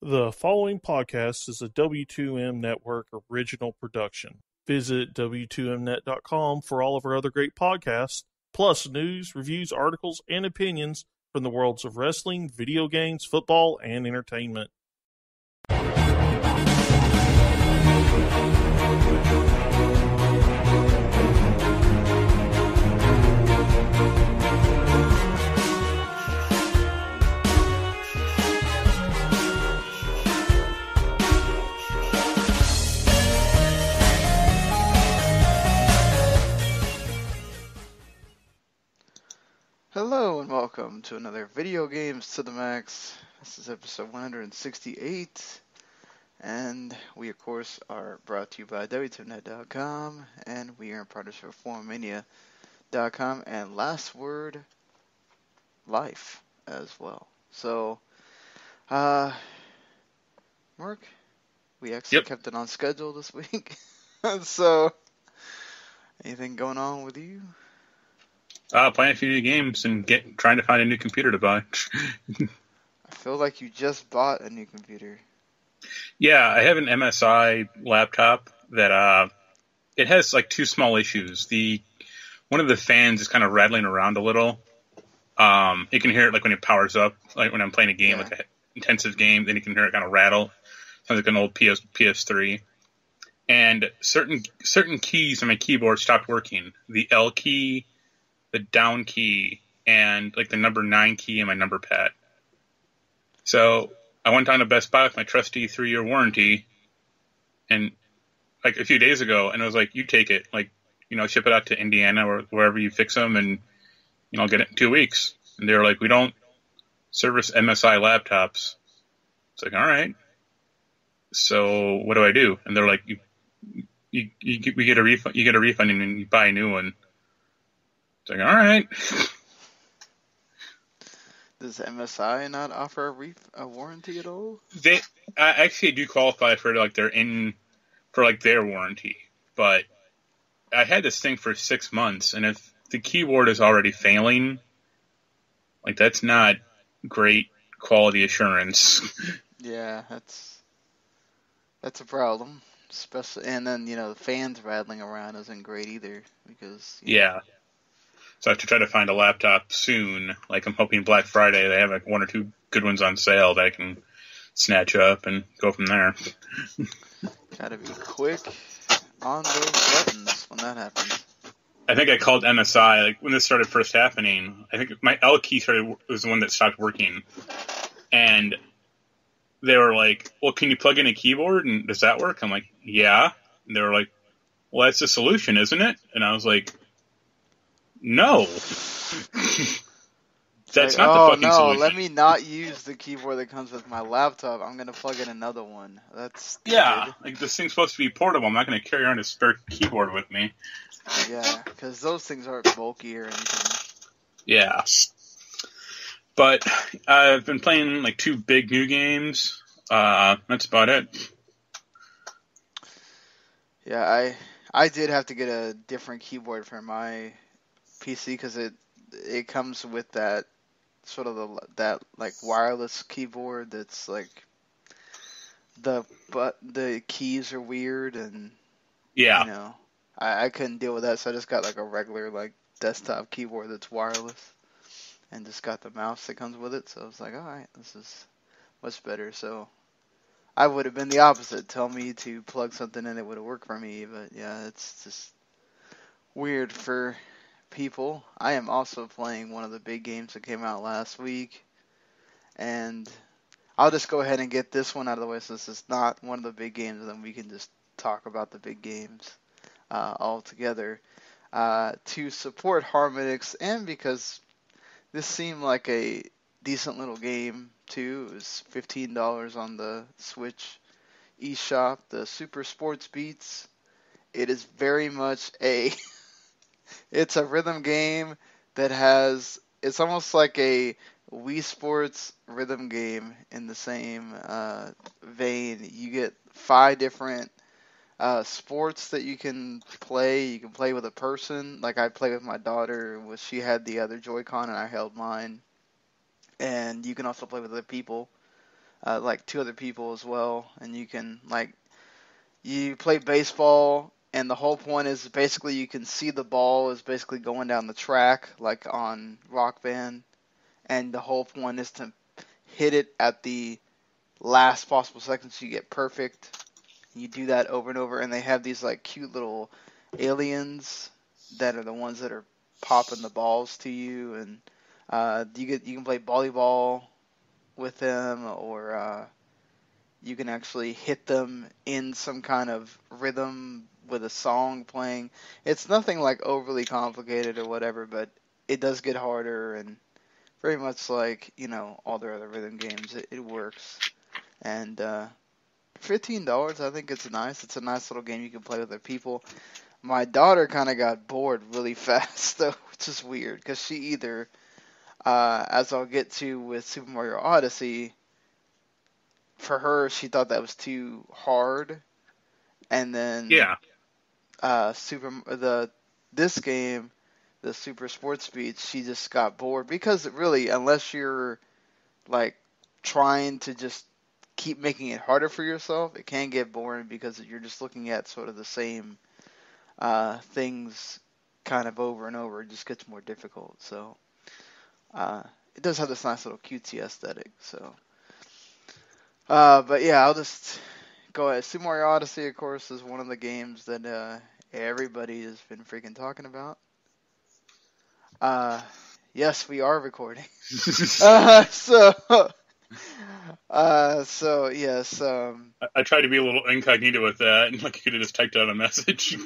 The following podcast is a W2M Network original production. Visit W2Mnet.com for all of our other great podcasts, plus news, reviews, articles, and opinions from the worlds of wrestling, video games, football, and entertainment. Hello and welcome to another Video Games to the Max. This is episode 168, and we of course are brought to you by W2Mnet.com, and we are in partnership with ForumMania.com and Last Word Life as well. So, Mark, we actually kept it on schedule this week. So, anything going on with you? Playing a few new games and trying to find a new computer to buy. I feel like you just bought a new computer. Yeah, I have an MSI laptop that it has like two small issues. One of the fans is kind of rattling around a little. You can hear it like when it powers up, like when I'm playing a game, like an intensive game, then you can hear it kind of rattle. Sounds like an old PS3. And certain keys on my keyboard stopped working. The L key, the down key, and like the number 9 key in my number pad. So I went down to Best Buy with my trusty 3-year warranty, and like a few days ago, and it was like, you take it, like, ship it out to Indiana or wherever you fix them, and I'll get it in 2 weeks. And they were like, we don't service MSI laptops. It's like, all right. So what do I do? And they're like, we get a refund. You get a refund and you buy a new one. It's like, all right. Does MSI not offer a warranty at all? They actually do qualify for their warranty, but I had this thing for 6 months, and if the keyboard is already failing, like, that's not great quality assurance. Yeah, that's a problem. Especially, and then the fans rattling around isn't great either because yeah. So I have to try to find a laptop soon. Like, I'm hoping Black Friday they have like 1 or 2 good ones on sale that I can snatch up and go from there. Gotta be quick on those buttons when that happens. I think I called MSI like when this started first happening. I think my L key was the one that stopped working, and they were like, "Well, can you plug in a keyboard and does that work?" I'm like, "Yeah." And they were like, "Well, that's the solution, isn't it?" And I was like, no. That's not the fucking solution. Let me not use the keyboard that comes with my laptop. I'm going to plug in another one. That's yeah, like this thing's supposed to be portable. I'm not going to carry around a spare keyboard with me. Yeah, because those things aren't bulky or anything. Yeah. But I've been playing like 2 big new games. That's about it. Yeah, I did have to get a different keyboard for my PC because it comes with that sort of that like wireless keyboard that's like the keys are weird and I couldn't deal with that, so I just got like a regular like desktop keyboard that's wireless and just got the mouse that comes with it. So I was like, all right, this is much better. So I would have been the opposite. Tell me to plug something in, it would have worked for me, but yeah, it's just weird for people. I am also playing one of the big games that came out last week, and I'll just go ahead and get this one out of the way since it's not one of the big games, and then we can just talk about the big games all together. To support Harmonix, and because this seemed like a decent little game too, it was $15 on the Switch eShop, the Super Sports Beats. It is very much it's a rhythm game that it's almost like a Wii Sports rhythm game in the same vein. You get 5 different sports that you can play. You can play with a person. Like I play with my daughter, she had the other Joy-Con and I held mine. And you can also play with other people. like 2 other people as well, and you can you play baseball, and the whole point is basically you can see the ball is basically going down the track like on Rock Band, and the whole point is to hit it at the last possible second so you get perfect. You do that over and over, and they have these like cute little aliens that are the ones that are popping the balls to you, and you can play volleyball with them, or you can actually hit them in some kind of rhythm with a song playing. It's nothing like overly complicated or whatever, but it does get harder, and very much like all their other rhythm games, it works. And $15, I think it's nice. It's a nice little game you can play with other people. My daughter kind of got bored really fast, though, which is weird, because she either, as I'll get to with Super Mario Odyssey, for her, she thought that was too hard, and then this game, the Super Sports Beach, she just got bored, because really, unless you're like trying to just keep making it harder for yourself, it can get boring because you're just looking at sort of the same things kind of over and over. It just gets more difficult. So it does have this nice little cutesy aesthetic. So, but yeah, I'll just go ahead. Super Mario Odyssey, of course, is one of the games that everybody has been freaking talking about. Yes, we are recording. So yes. I tried to be a little incognito with that, and like you could have just typed out a message.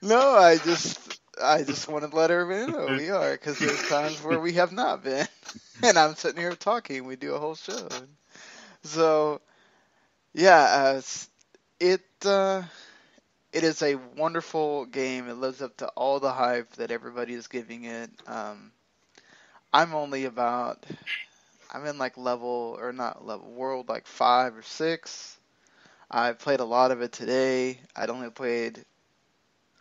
No, I just wanted to let everybody know we are, because there's times where we have not been, and I'm sitting here talking. We do a whole show, so yeah, it is a wonderful game. It lives up to all the hype that everybody is giving it. I'm in like world like 5 or 6. I played a lot of it today. I'd only played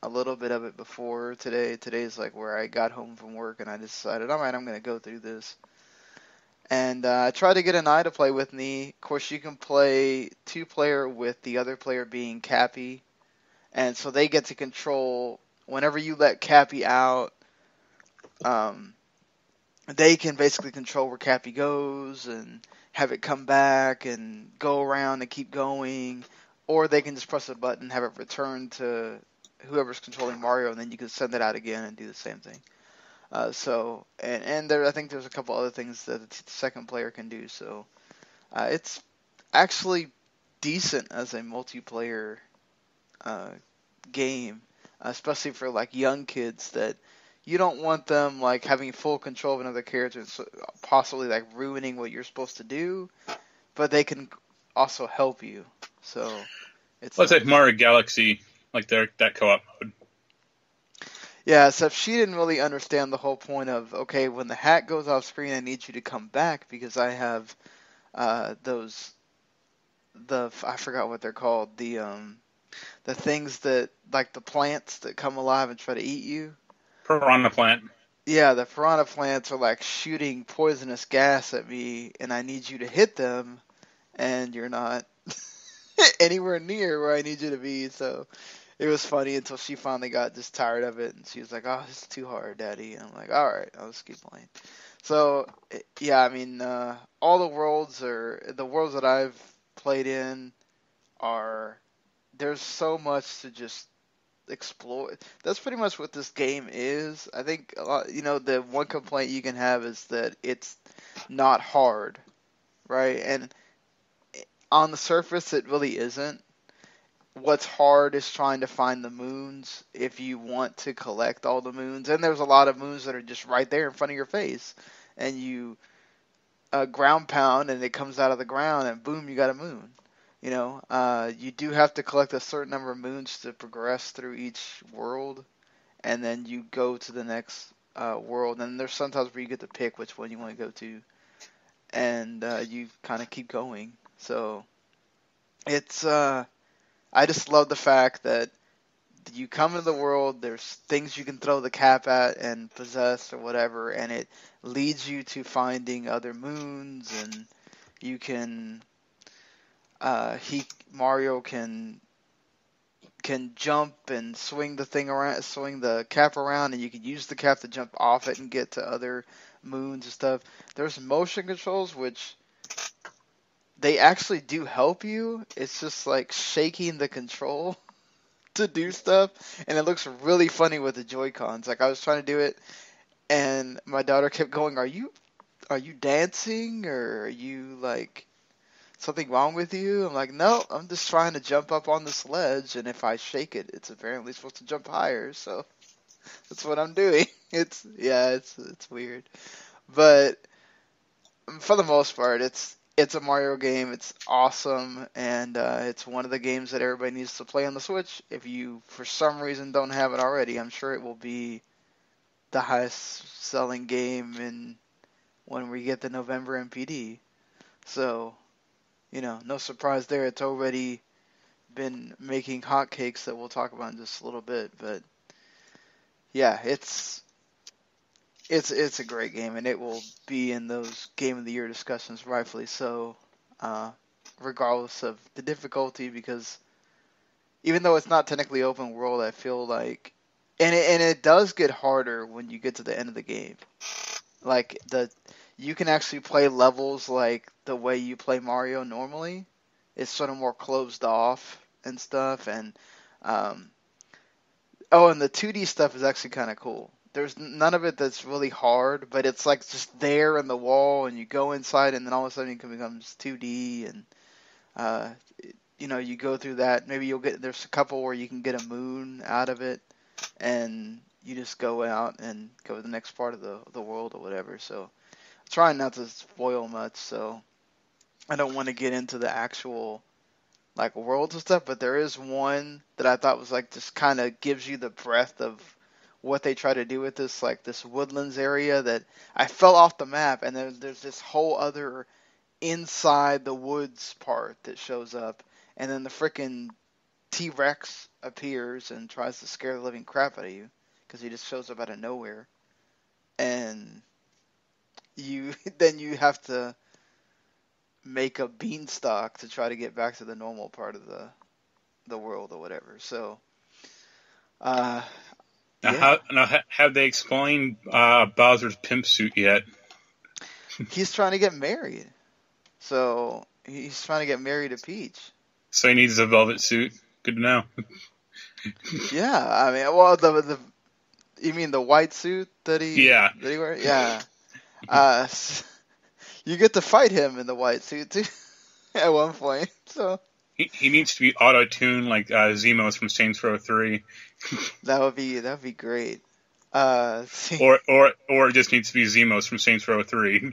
a little bit of it before today. Today's like where I got home from work and I decided, alright, I'm going to go through this. And I tried to get an eye to play with me. Of course, you can play 2-player with the other player being Cappy. And so they get to control, whenever you let Cappy out, they can basically control where Cappy goes and have it come back and go around and keep going, or they can just press a button and have it return to whoever's controlling Mario, and then you can send it out again and do the same thing. And I think there's a couple other things that the second player can do. So it's actually decent as a multiplayer game, especially for like young kids that you don't want them like having full control of another character, so possibly like ruining what you're supposed to do, but they can also help you. So it's like Mario Galaxy, like that co-op mode. Yeah, except she didn't really understand the whole point of, okay, when the hat goes off screen, I need you to come back because I have I forgot what they're called, the things that, like the plants that come alive and try to eat you. Piranha plant. Yeah, the piranha plants are like shooting poisonous gas at me, and I need you to hit them, and you're not anywhere near where I need you to be, so it was funny until she finally got just tired of it, and she was like, oh, this is too hard, Daddy. And I'm like, alright, I'll just keep playing. So, yeah, I mean, all the worlds that I've played in there's so much to just explore. That's pretty much what this game is. I think, the one complaint you can have is that it's not hard, right? And on the surface, it really isn't. What's hard is trying to find the moons if you want to collect all the moons. And there's a lot of moons that are just right there in front of your face. And you ground pound and it comes out of the ground and boom, you got a moon. You do have to collect a certain number of moons to progress through each world. And then you go to the next world. And there's sometimes where you get to pick which one you want to go to. And you kind of keep going. So it's... I just love the fact that you come into the world, there's things you can throw the cap at and possess or whatever, and it leads you to finding other moons, and you can Mario can jump and swing the thing around, swing the cap around, and you can use the cap to jump off it and get to other moons and stuff. There's motion controls which they actually do help you. It's just like shaking the control to do stuff, and it looks really funny with the Joy-Cons. Like I was trying to do it, and my daughter kept going, "Are you dancing, or are you like something wrong with you?" I'm like, "No, I'm just trying to jump up on this ledge, and if I shake it, it's apparently supposed to jump higher, so that's what I'm doing." It's weird, but for the most part, it's a Mario game. It's awesome, and it's one of the games that everybody needs to play on the Switch. If you, for some reason, don't have it already, I'm sure it will be the highest selling game when we get the November MPD. So, no surprise there. It's already been making hotcakes that we'll talk about in just a little bit. But yeah, it's a great game, and it will be in those Game of the Year discussions, rightfully so, regardless of the difficulty, because even though it's not technically open world, I feel like, and it does get harder when you get to the end of the game. Like, you can actually play levels like the way you play Mario normally. It's sort of more closed off and stuff, and and the 2D stuff is actually kind of cool. There's none of it that's really hard, but it's like just there in the wall, and you go inside, and then all of a sudden it becomes 2D, and you go through that. Maybe there's a couple where you can get a moon out of it, and you just go out and go to the next part of the world or whatever. So I'm trying not to spoil much, so I don't want to get into the actual like worlds and stuff, but there is one that I thought was like just kind of gives you the breadth of what they try to do with this, like this woodlands area that I fell off the map, and there's this whole other inside the woods part that shows up, and then the frickin' T-Rex appears and tries to scare the living crap out of you because he just shows up out of nowhere, and then you have to make a beanstalk to try to get back to the normal part of the world or whatever. So, Now, have they explained Bowser's pimp suit yet? He's trying to get married. So, he's trying to get married to Peach. So he needs a velvet suit? Good to know. Yeah, I mean, well, you mean the white suit that he wears? Yeah. You get to fight him in the white suit, too, at one point, so... He needs to be auto-tuned like Zemos from Saints Row 3. That would be great. Or it just needs to be Zemos from Saints Row 3.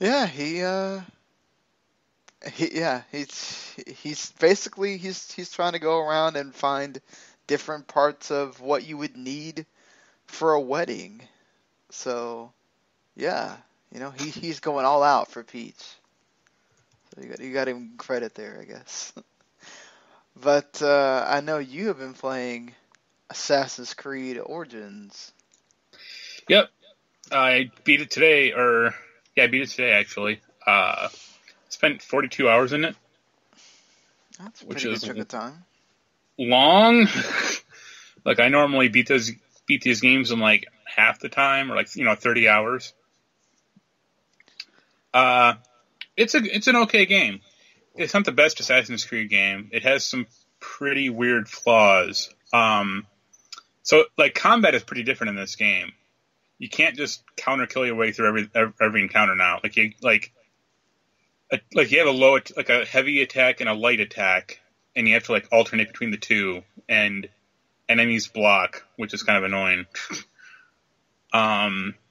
Yeah, he's basically he's trying to go around and find different parts of what you would need for a wedding. So, yeah, he's going all out for Peach. So you got him credit there, I guess. But I know you have been playing Assassin's Creed Origins. Yep, I beat it today, actually. Spent 42 hours in it. That's a pretty good chunk of time. Long. Like I normally beat these games in like half the time, or like 30 hours. It's an okay game. It's not the best Assassin's Creed game. It has some pretty weird flaws. So like combat is pretty different in this game. You can't just counter kill your way through every encounter now. You have a heavy attack and a light attack, and you have to like alternate between the two, and enemies block, which is kind of annoying.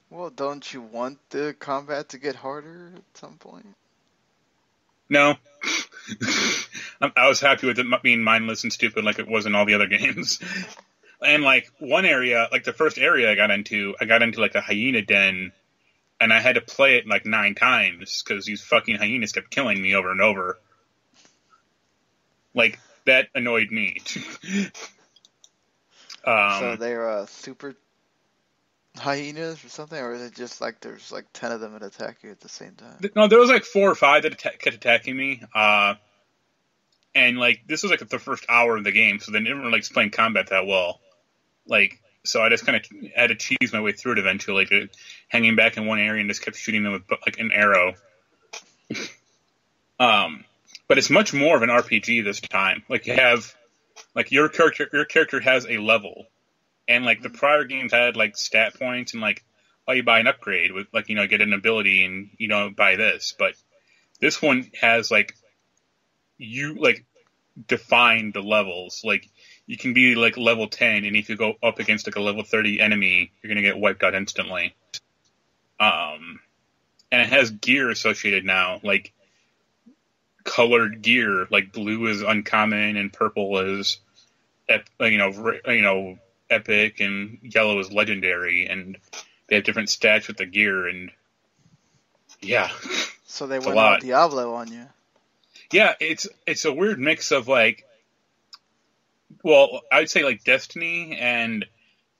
Well, don't you want the combat to get harder at some point? No. I was happy with it being mindless and stupid like it was in all the other games. And like one area, like the first area I got into like a hyena den, and I had to play it like 9 times because these fucking hyenas kept killing me over and over. Like, that annoyed me. So they're super hyenas or something, or is it just like there's like 10 of them that attack you at the same time? No, there was like 4 or 5 that kept attacking me. And like this was like the first hour of the game, so they didn't really explain combat that well. Like, so I just kind of had to cheese my way through it eventually, like, hanging back in one area and just kept shooting them with like an arrow. But it's much more of an RPG this time. Like, you have, like, your character has a level, and like the prior games had like stat points and like, oh, you buy an upgrade with like, get an ability and buy this. But this one has like, you like define the levels. Like, you can be like level 10, and if you go up against like a level 30 enemy, you're gonna get wiped out instantly. And it has gear associated now, like colored gear. Like, blue is uncommon and purple is epic, and yellow is legendary, and they have different stats with the gear, and yeah. So they went all Diablo on you. Yeah, it's a weird mix of like, well, I would say like Destiny, and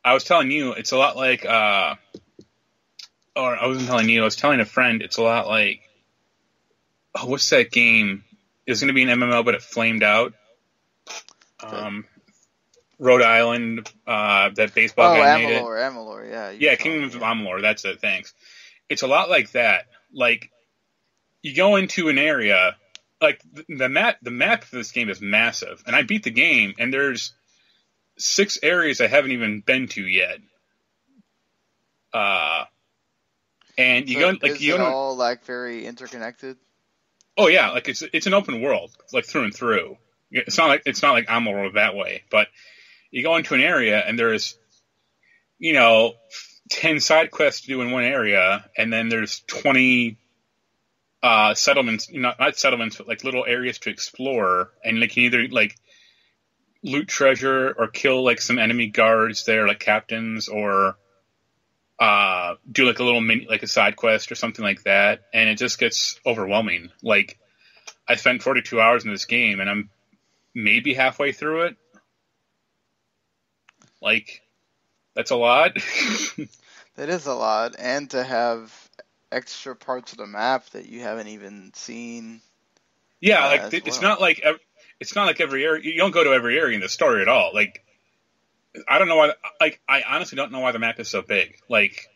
I was telling you, it's a lot like, or I wasn't telling you, I was telling a friend, it's a lot like, what's that game? It was going to be an MMO, but it flamed out. Rhode Island, that baseball guy made it. Amalur, yeah. Yeah, Kingdoms of Amalur, that's it, thanks. It's a lot like that. Like, you go into an area, like, the map for this game is massive, and I beat the game, and there's 6 areas I haven't even been to yet. And you go, like, is it all like very interconnected? Oh yeah, like it's an open world, like through and through. It's not like Amalur that way, but you go into an area and there's 10 side quests to do in one area, and then there's 20 settlements, not settlements, but like little areas to explore, and like you can either like loot treasure or kill like some enemy guards there, like captains, or do like a little mini, like a side quest or something like that, and it just gets overwhelming. Like, I spent 42 hours in this game, and I'm maybe halfway through it. Like, that's a lot. That is a lot, and to have extra parts of the map that you haven't even seen. Yeah, like it's not like every area. You don't go to every area in the story at all. Like, I don't know why. Like, I honestly don't know why the map is so big. Like,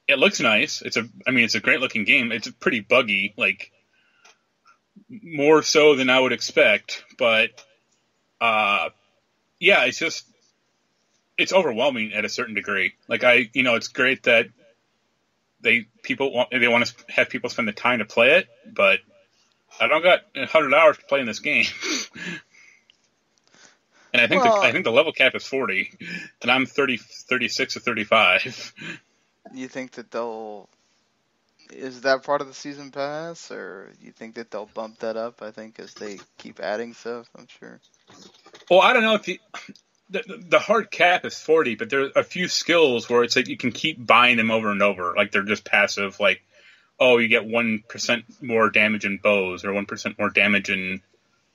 it looks nice. It's a great looking game. It's pretty buggy, like more so than I would expect. But yeah, it's overwhelming at a certain degree. Like, it's great that they want to have people spend the time to play it, but I don't got 100 hours to play in this game. And I think the level cap is 40, and I'm 36 or 35. You think that is that part of the season pass, or you think that they'll bump that up? I think as they keep adding stuff, I'm sure. Well, I don't know if the hard cap is 40, but there's a few skills where it's like you can keep buying them over and over. Like, they're just passive, like, oh, you get 1% more damage in bows, or 1% more damage in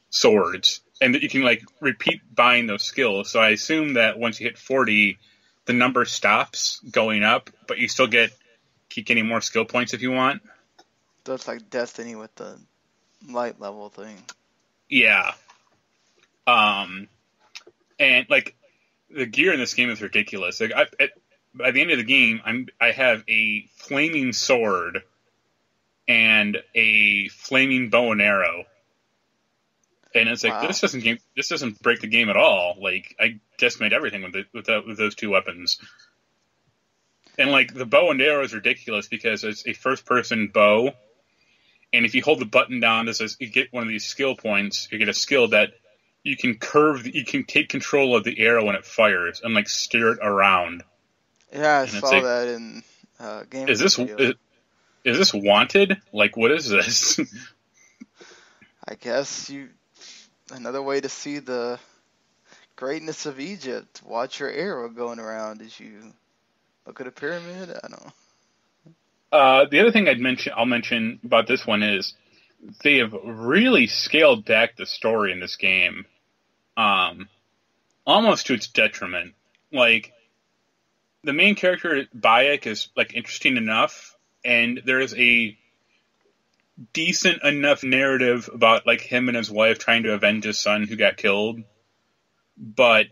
swords. And that you can, like, repeat buying those skills. So I assume that once you hit 40, the number stops going up, but you still keep getting more skill points if you want. So it's like Destiny with the light level thing. Yeah. And, like, the gear in this game is ridiculous. Like, by the end of the game, I have a flaming sword and a flaming bow and arrow. And it's like, wow. This doesn't break the game at all. Like, I just made everything with those 2 weapons. And, like, the bow and arrow is ridiculous because it's a first-person bow, and if you hold the button down, you get one of these skill points. You get a skill that you can take control of the arrow when it fires and, like, steer it around. Yeah, I saw that in game. Is this wanted? Like, what is this? I guess another way to see the greatness of Egypt. Watch your arrow going around as you look at a pyramid. I don't know. The other thing I'll mention about this one is they have really scaled back the story in this game, almost to its detriment. Like, the main character, Bayek, is, like, interesting enough, and there is a decent enough narrative about, like, him and his wife trying to avenge his son who got killed. But,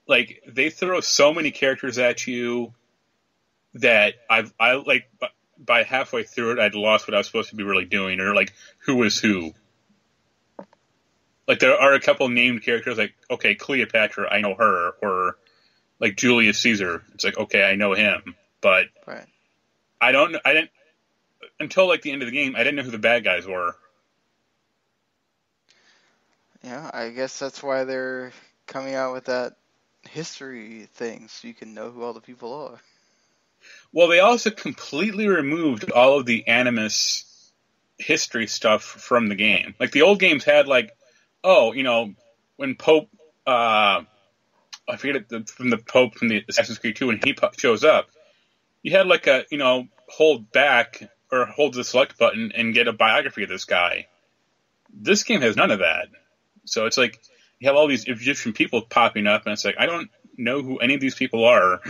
like, they throw so many characters at you that I like, by halfway through it, I'd lost what I was supposed to be really doing, or, like, who is who. Like, there are a couple named characters, like, okay, Cleopatra, I know her, or, like, Julius Caesar. It's like, okay, I know him, but right. I didn't, until, like, the end of the game, I didn't know who the bad guys were. Yeah, I guess that's why they're coming out with that history thing, so you can know who all the people are. Well, they also completely removed all of the Animus history stuff from the game. Like, the old games had, like, oh, you know, when Pope, I forget it, from the Pope from the Assassin's Creed 2, when he shows up, you had, like, a, you know, hold back or hold the select button and get a biography of this guy. This game has none of that. So it's like, you have all these Egyptian people popping up, and it's like, I don't know who any of these people are.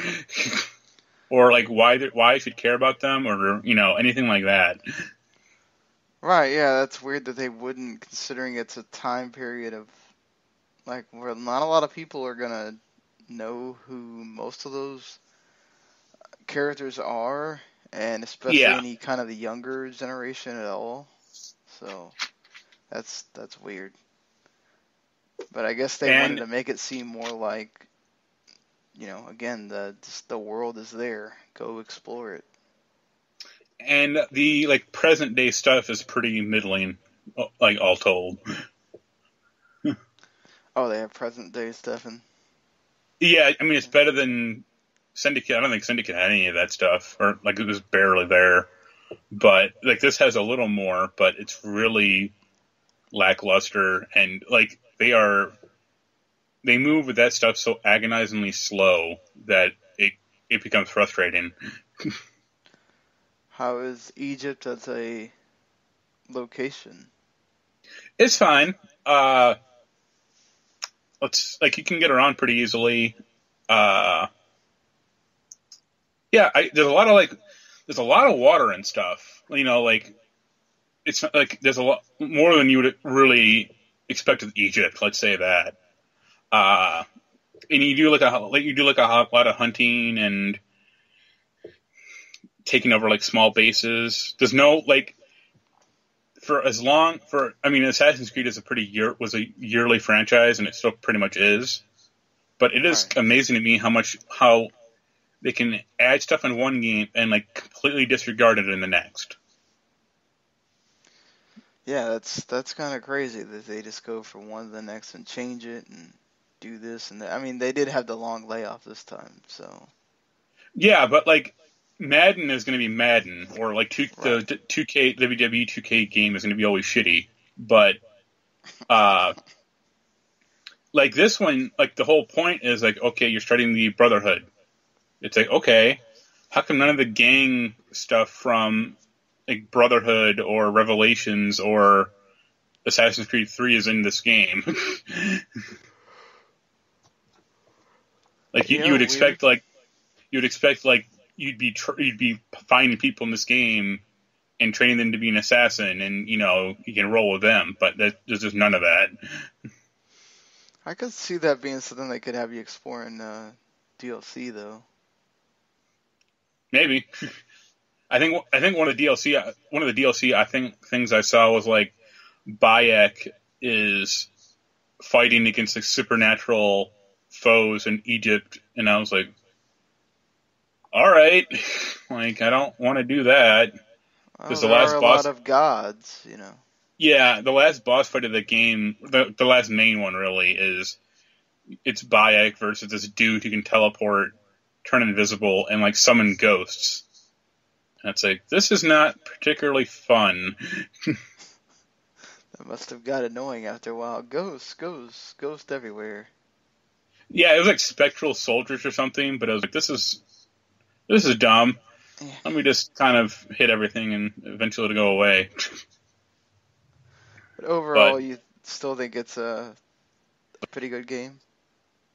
Or, like, why I should care about them, or, you know, anything like that. Right, yeah, that's weird that they wouldn't, considering it's a time period of, like, where not a lot of people are gonna know who most of those characters are, and especially any kind of the younger generation at all. So, that's weird. But I guess they wanted to make it seem more like, you know, again, the world is there. Go explore it. And the, like, present day stuff is pretty middling, like, all told. Oh, they have present day stuff in. Yeah, I mean, it's better than Syndicate. I don't think Syndicate had any of that stuff, or, like, it was barely there. But, like, this has a little more, but it's really lackluster, and, like, they move with that stuff so agonizingly slow that it becomes frustrating. How is Egypt as a location? It's fine. You can get around pretty easily. There's a lot of water and stuff. You know, like, it's like there's a lot more than you would really expect with Egypt. Let's say that. And you do a lot of hunting and taking over, like, small bases. There's no, like, Assassin's Creed was a yearly franchise, and it still pretty much is. But it is amazing to me how they can add stuff in one game and, like, completely disregard it in the next. Yeah, that's kind of crazy that they just go from one to the next and change it and do this and that. I mean, they did have the long layoff this time, so. Yeah, but, like, Madden is going to be Madden, or, like, the 2K WWE 2K game is going to be always shitty. But, like, this one, like, the whole point is, like, okay, you're starting the Brotherhood. It's like, okay, how come none of the gang stuff from, like, Brotherhood or Revelations or Assassin's Creed 3 is in this game? Like, you would expect, like, you'd be finding people in this game and training them to be an assassin, and, you know, you can roll with them, but there's just none of that. I could see that being something they could have you explore in DLC, though. Maybe. I think one of the DLC things I saw was, like, Bayek is fighting against, like, supernatural foes in Egypt, and I was like, all right, like, I don't want to do that. Because there are a lot of gods, you know. Yeah, the last boss fight of the game, the last main one really it's Bayek versus this dude who can teleport, turn invisible, and, like, summon ghosts. And it's like, this is not particularly fun. That must have got annoying after a while. Ghosts everywhere. Yeah, it was like spectral soldiers or something, but I was like, this is dumb. Yeah. Let me just kind of hit everything and eventually it'll go away. But overall, you still think it's a pretty good game?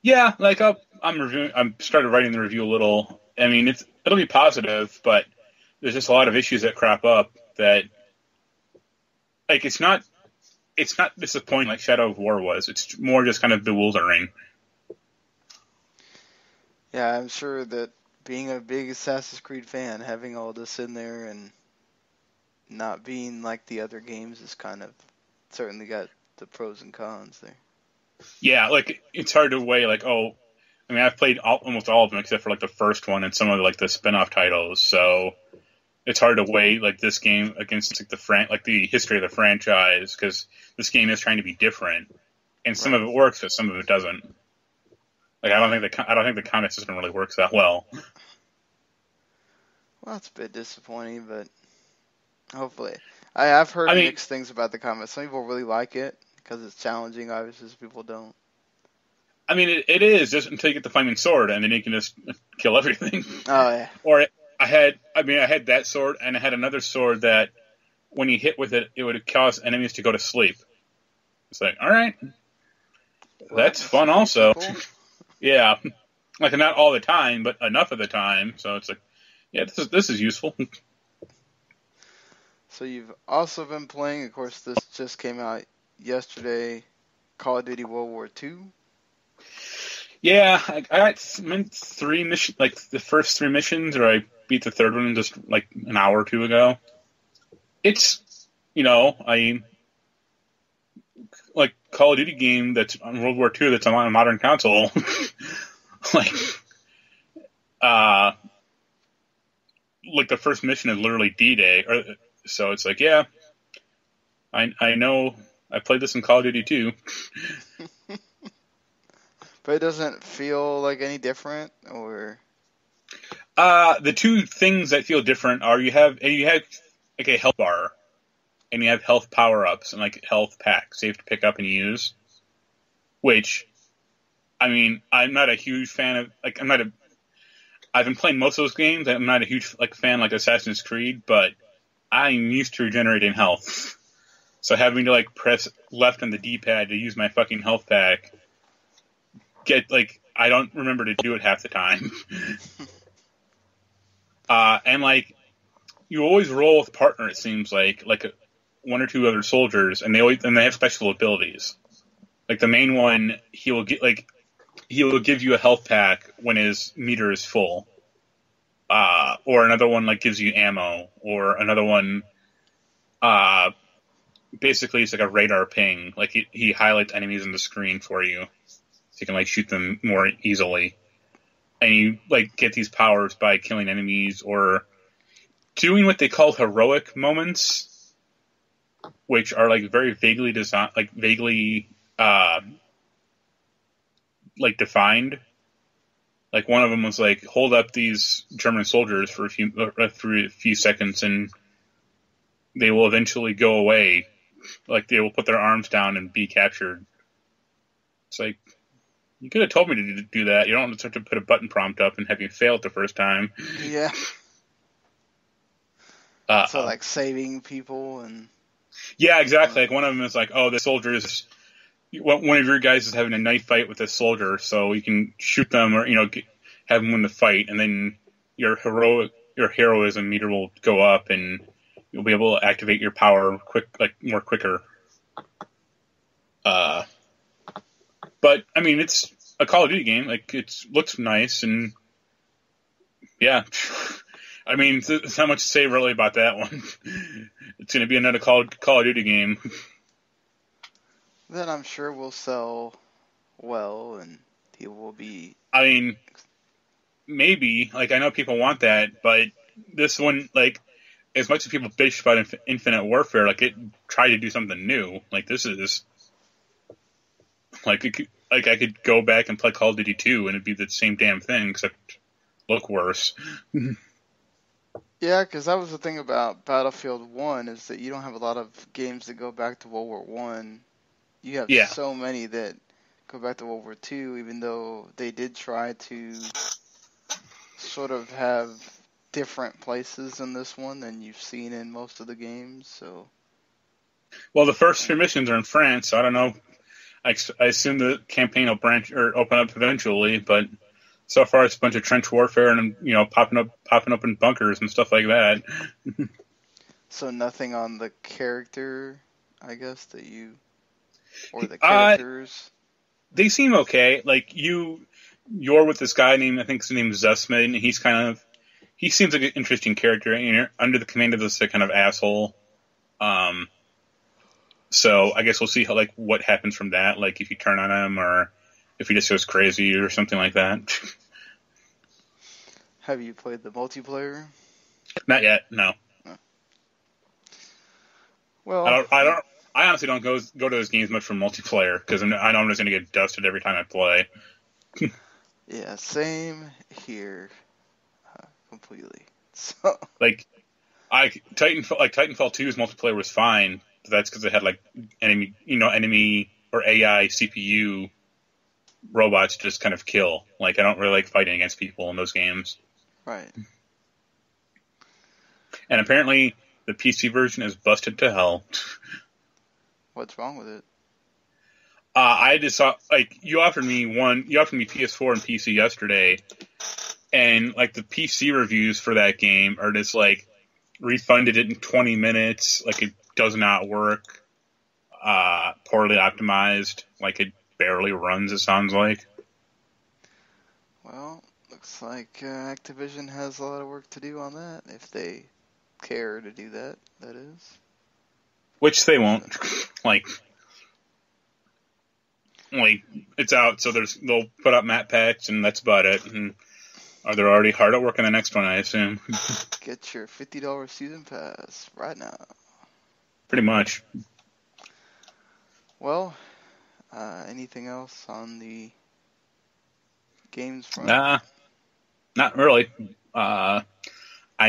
Yeah, like I'm started writing the review a little. I mean, it'll be positive, but there's just a lot of issues that crop up that, like, it's not disappointing like Shadow of War was. It's more just kind of bewildering. Yeah, I'm sure that being a big Assassin's Creed fan, having all this in there and not being like the other games is kind of certainly got the pros and cons there. Yeah, like, it's hard to weigh, like, I mean, I've played almost all of them except for, like, the first one and some of, like, the spin-off titles, so it's hard to weigh, like, this game against, like, the history of the franchise, because this game is trying to be different, and some of it works, but some of it doesn't. Like, I don't think the combat system really works that well. Well, it's a bit disappointing, but hopefully. I've heard mixed things about the combat. Some people really like it because it's challenging, obviously, some people don't. I mean, it is, just until you get the flaming sword, and then you can just kill everything. Oh, yeah. Or I had that sword, and I had another sword that, when you hit with it, it would cause enemies to go to sleep. It's like, all right, that's fun also. Yeah. Like, not all the time, but enough of the time, so it's like, yeah, this is useful. So you've also been playing, of course, this just came out yesterday, Call of Duty World War II. Yeah, I got 3 missions, like the first 3 missions, or I beat the third one just like an hour or two ago. It's, like Call of Duty game that's on World War II that's on a modern console. like the first mission is literally D-Day, so it's like, yeah, I know I played this in Call of Duty too. But it doesn't feel like any different, or? The two things that feel different are you have like a health bar, and you have health power-ups and like health packs you have to pick up and use. Which, I mean, I'm not a huge fan of. Like, I've been playing most of those games. I'm not a huge fan like Assassin's Creed, but I'm used to regenerating health. So having to press left on the D-pad to use my fucking health pack, I don't remember to do it half the time. And you always roll with a partner. It seems like one or two other soldiers, and they have special abilities. Like the main one, he will give you a health pack when his meter is full. Or another one gives you ammo, or another one basically it's like a radar ping. Like he highlights enemies on the screen for you, so you can shoot them more easily. And you get these powers by killing enemies or doing what they call heroic moments, which are very vaguely designed, vaguely defined. Like one of them was hold up these German soldiers for a few seconds, and they will eventually go away. They will put their arms down and be captured. It's you could have told me to do that. You don't have to put a button prompt up and have you fail it the first time. Yeah. So saving people and. Yeah, exactly. One of them is the soldiers. One of your guys is having a knife fight with a soldier, so you can shoot them or have them win the fight, and then your heroism meter will go up, and you'll be able to activate your power more quicker. But I mean, it's a Call of Duty game. It looks nice, and yeah. I mean, there's not much to say really about that one. It's going to be another Call of Duty game. Then I'm sure will sell well, and he will be. I mean, maybe. I know people want that, but this one, as much as people bitch about Infinite Warfare, it tried to do something new. This is. I could go back and play Call of Duty 2, and it'd be the same damn thing, except look worse. Yeah, because that was the thing about Battlefield 1, is that you don't have a lot of games that go back to World War 1. You have so many that go back to World War II, even though they did try to sort of have different places in this one than you've seen in most of the games. So Well, the first 3 missions are in France, so I don't know. I assume the campaign will branch or open up eventually, but so far it's a bunch of trench warfare and popping up in bunkers and stuff like that. So nothing on the character, I guess, or the characters. They seem okay. Like you're with this guy named, I think his name is Zussman, and he seems like an interesting character. And you're under the command of this kind of asshole. So I guess we'll see what happens from that. Like if you turn on him, or if he just goes crazy, or something like that. Have you played the multiplayer? Not yet. No. Well, I honestly don't go to those games much for multiplayer because I know I'm just going to get dusted every time I play. Yeah, same here, completely. So Titanfall 2's multiplayer was fine, but that's because it had enemy or AI CPU robots just kind of kill. Like I don't really like fighting against people in those games. Right. And apparently the PC version is busted to hell. What's wrong with it? I just saw you offered me PS4 and PC yesterday, and the PC reviews for that game are just refunded it in 20 minutes, it does not work, poorly optimized, it barely runs. It sounds like. Well, looks like Activision has a lot of work to do on that if they care to do that. That is. Which they won't. It's out, so they'll put up map packs, and that's about it. And they're already hard at work on the next one, I assume. Get your $50 season pass right now. Pretty much. Well, anything else on the games front? Nah, not really. I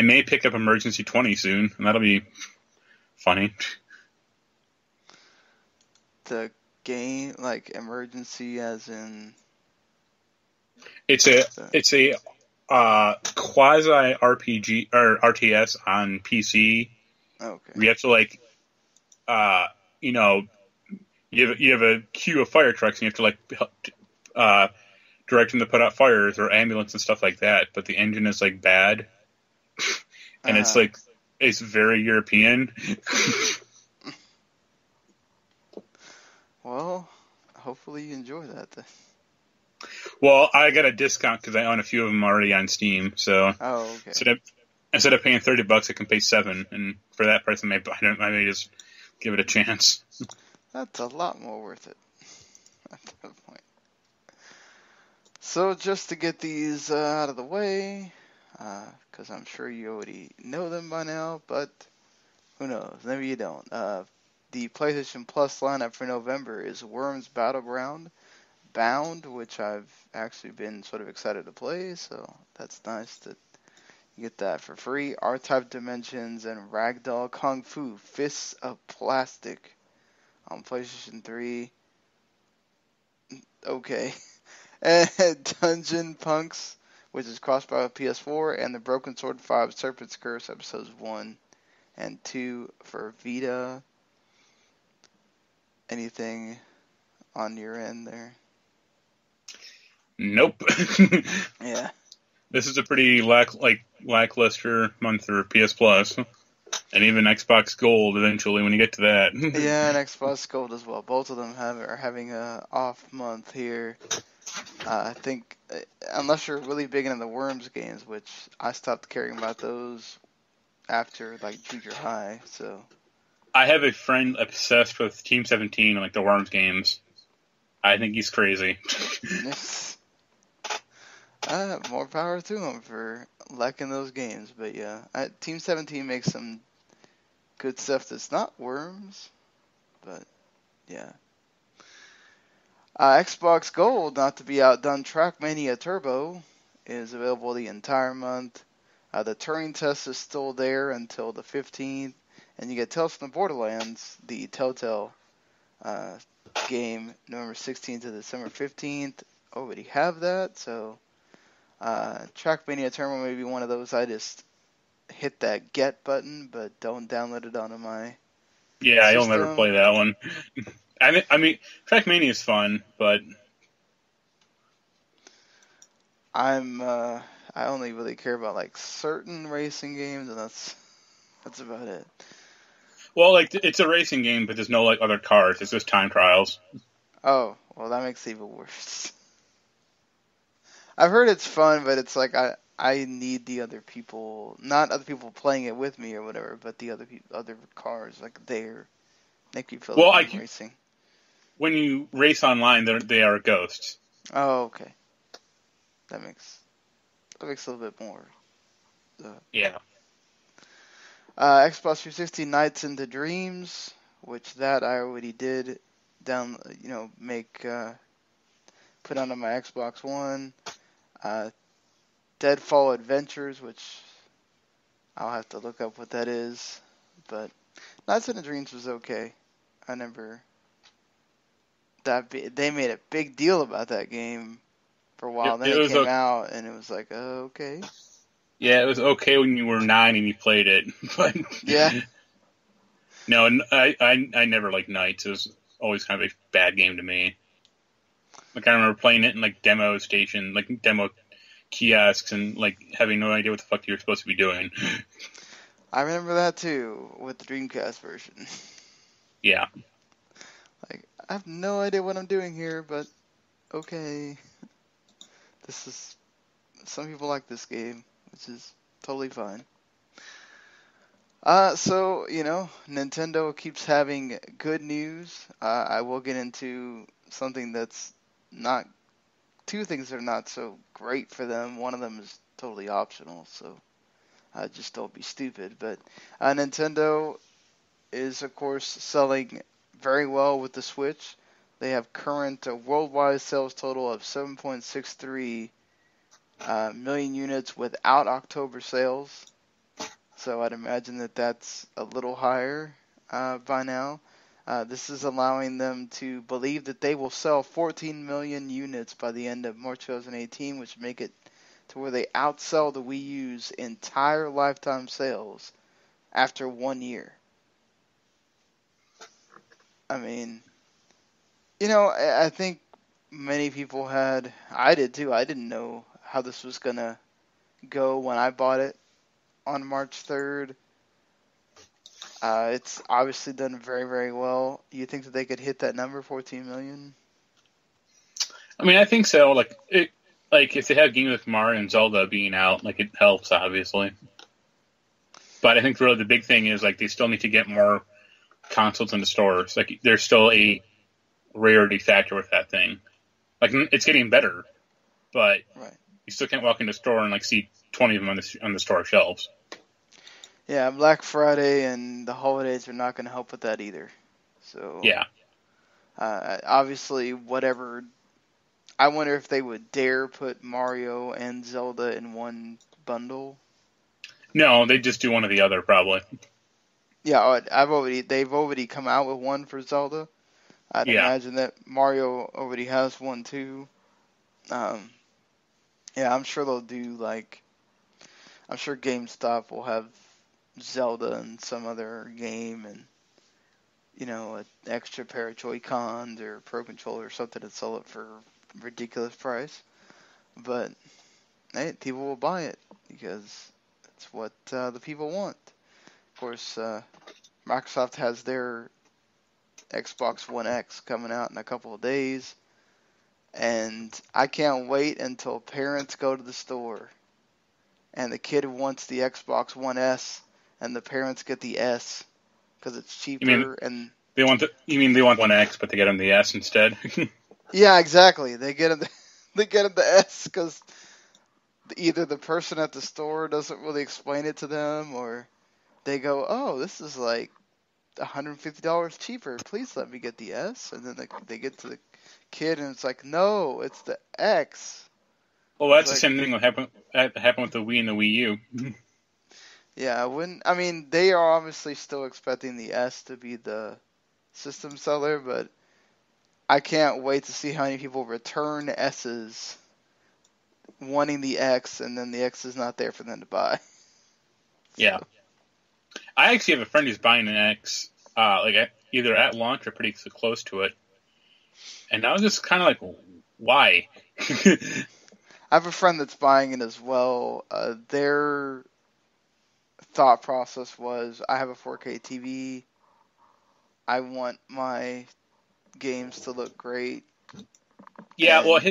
may pick up Emergency 20 soon, and that'll be funny. The game, Emergency as in... It's a quasi RPG or RTS on PC. Okay. You have to you have a queue of fire trucks, and you have to direct them to put out fires or ambulance and stuff like that. But the engine is bad, and it's very European. Well, hopefully you enjoy that then. Well, I got a discount because I own a few of them already on Steam. So okay. Instead of paying $30, I can pay $7, and for that price, I may just give it a chance. That's a lot more worth it at that point. So just to get these out of the way, because I'm sure you already know them by now, but who knows? Maybe you don't. The PlayStation Plus lineup for November is Worms Battleground, Bound, which I've actually been sort of excited to play, so that's nice to get that for free. R-Type Dimensions and Ragdoll Kung Fu Fists of Plastic on PlayStation 3. Okay. And Dungeon Punks, which is cross-buy with PS4, and the Broken Sword 5 Serpent's Curse episodes 1 and 2 for Vita. Anything on your end there? Nope. Yeah. This is a pretty lackluster month for PS Plus, and even Xbox Gold eventually when you get to that. Yeah, and Xbox Gold as well. Both of them are having a off month here. I think unless you're really big into the Worms games, which I stopped caring about those after junior high. So I have a friend obsessed with Team 17 and the Worms games. I think he's crazy. More power to him for liking those games. But yeah, Team 17 makes some good stuff that's not Worms. But yeah. Xbox Gold, not to be outdone, Trackmania Turbo is available the entire month. The Turing test is still there until the 15th. And you get Tales from the Borderlands, the Telltale game, November 16th to December 15th. Already have that, so Trackmania Turbo may be one of those I just hit that get button, but don't download it onto my Yeah, I'll never play that one. I mean, Trackmania is fun, but I only really care about like certain racing games, and that's about it. Well, like it's a racing game, but there's no like other cars. It's just time trials. Oh, well, that makes it even worse. I've heard it's fun, but it's like I need the other people, not other people playing it with me or whatever, but the other cars like there make you feel like I'm racing. When you race online, they are ghosts. Oh, okay. That makes a little bit more. Yeah. Xbox 360 Nights into Dreams, which that I already did put onto my Xbox One. Deadfall Adventures, which I'll have to look up what that is, but Nights into Dreams was okay. They made a big deal about that game for a while. Then it came out, and it was like, oh, okay. Yeah, it was okay when you were 9 and you played it, but yeah. No, I never liked Nights. It was always kind of a bad game to me. Like I remember playing it in like demo station, like demo kiosks, and like having no idea what the fuck you were supposed to be doing. I remember that too with the Dreamcast version. Yeah. Like I have no idea what I'm doing here, but okay. Some people like this game, which is totally fine. So, Nintendo keeps having good news. I will get into something that's not, two things that are not so great for them. One of them is totally optional, so just don't be stupid. But Nintendo is, of course, selling very well with the Switch. They have current worldwide sales total of 7.63 million units without October sales. So I'd imagine that that's a little higher by now. This is allowing them to believe that they will sell 14 million units by the end of March 2018, which make it to where they outsell the Wii U's entire lifetime sales after 1 year. I mean, I think many people I did too, I didn't know how this was going to go when I bought it on March 3rd. It's obviously done very, very well. You think that they could hit that number, 14 million? I mean, I think so. Like if they have games like Mario and Zelda being out, like it helps, obviously. But I think really the big thing is like they still need to get more consoles in the stores. Like there's still a rarity factor with that thing. Like it's getting better, but right. You still can't walk into the store and like see 20 of them on the store shelves. Yeah, Black Friday and the holidays are not going to help with that either. So yeah, obviously, whatever. I wonder if they would dare put Mario and Zelda in one bundle. No, they just do one or the other probably. Yeah, they've already come out with one for Zelda. I'd imagine that Mario already has one too. Yeah, I'm sure they'll do I'm sure GameStop will have Zelda and some other game and, an extra pair of Joy-Cons or Pro Controller or something to sell it for a ridiculous price. But, hey, people will buy it because it's what the people want. Of course, Microsoft has their Xbox One X coming out in a couple of days. And I can't wait until parents go to the store and the kid wants the Xbox One S and the parents get the S because it's cheaper. You mean they want One X, but they get them the S instead? Yeah, exactly. They get them the S because either the person at the store doesn't really explain it to them, or they go, "Oh, this is like $150 cheaper. Please let me get the S." And then they get to the kid and it's like, "No, it's the X." Well, that's the same thing that happened with the Wii and the Wii U. Yeah, they are obviously still expecting the S to be the system seller, but I can't wait to see how many people return S's wanting the X, and then the X is not there for them to buy. Yeah. I actually have a friend who's buying an X either at launch or pretty close to it. And I was just kind of like, why? I have a friend that's buying it as well. Their thought process was, I have a 4K TV. I want my games to look great. Yeah, well,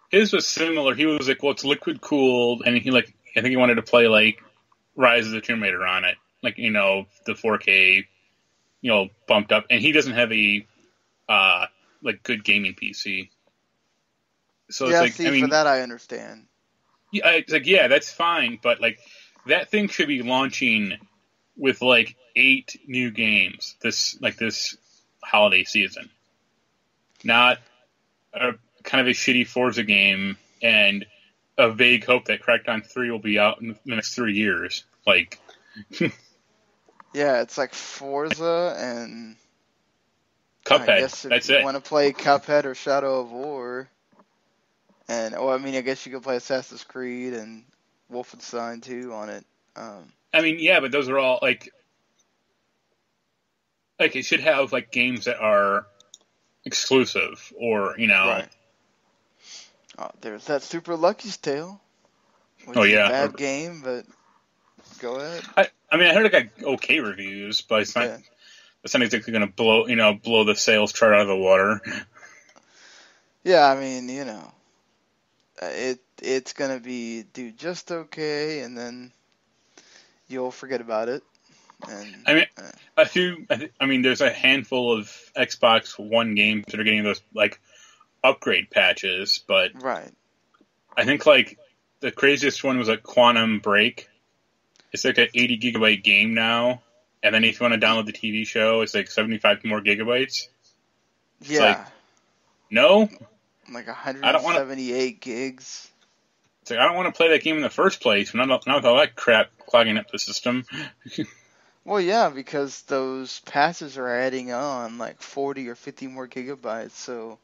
his was similar. He was like, well, it's liquid cooled, and I think he wanted to play like Rise of the Tomb Raider on it, like, the 4K, bumped up, and he doesn't have a good gaming PC. So yeah, it's like, for that I understand. Yeah, it's like, yeah, that's fine, but like that thing should be launching with like 8 new games this holiday season, not a kind of a shitty Forza game and a vague hope that Crackdown 3 will be out in the next 3 years. Like, yeah, it's like Forza and Cuphead. I guess if that's you it. want to play Cuphead or Shadow of War, and I guess you could play Assassin's Creed and Wolfenstein 2 on it. Yeah, but those are all like it should have like games that are exclusive or Right. Oh, there's that Super Lucky's Tale. Which is a bad game, but go ahead. I heard it got okay reviews, but it's not. Yeah. It's not exactly going to blow the sales chart out of the water. Yeah, it's going to do just okay, and then you'll forget about it. And there's a handful of Xbox One games that are getting those like upgrade patches, but right. I think like the craziest one was like Quantum Break. It's like an 80 gigabyte game now, and then if you want to download the TV show, it's like 75 more gigabytes. It's yeah. No. Like 178 gigs. It's like, I don't want to play that game in the first place. Not with all that crap clogging up the system. Well, yeah, because those patches are adding on like 40 or 50 more gigabytes, so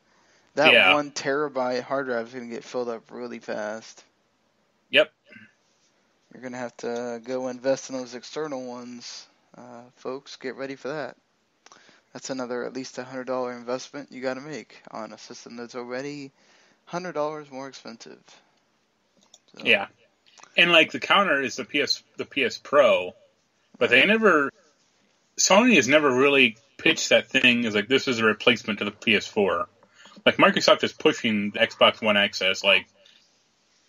that 1 terabyte hard drive is going to get filled up really fast. Yep. You're going to have to go invest in those external ones, folks. Get ready for that. That's another at least $100 investment you got to make on a system that's already $100 more expensive. So. Yeah, and like the counter is the PS Pro, but Sony has never really pitched that thing as like this is a replacement to the PS4. Like Microsoft is pushing the Xbox One X as like,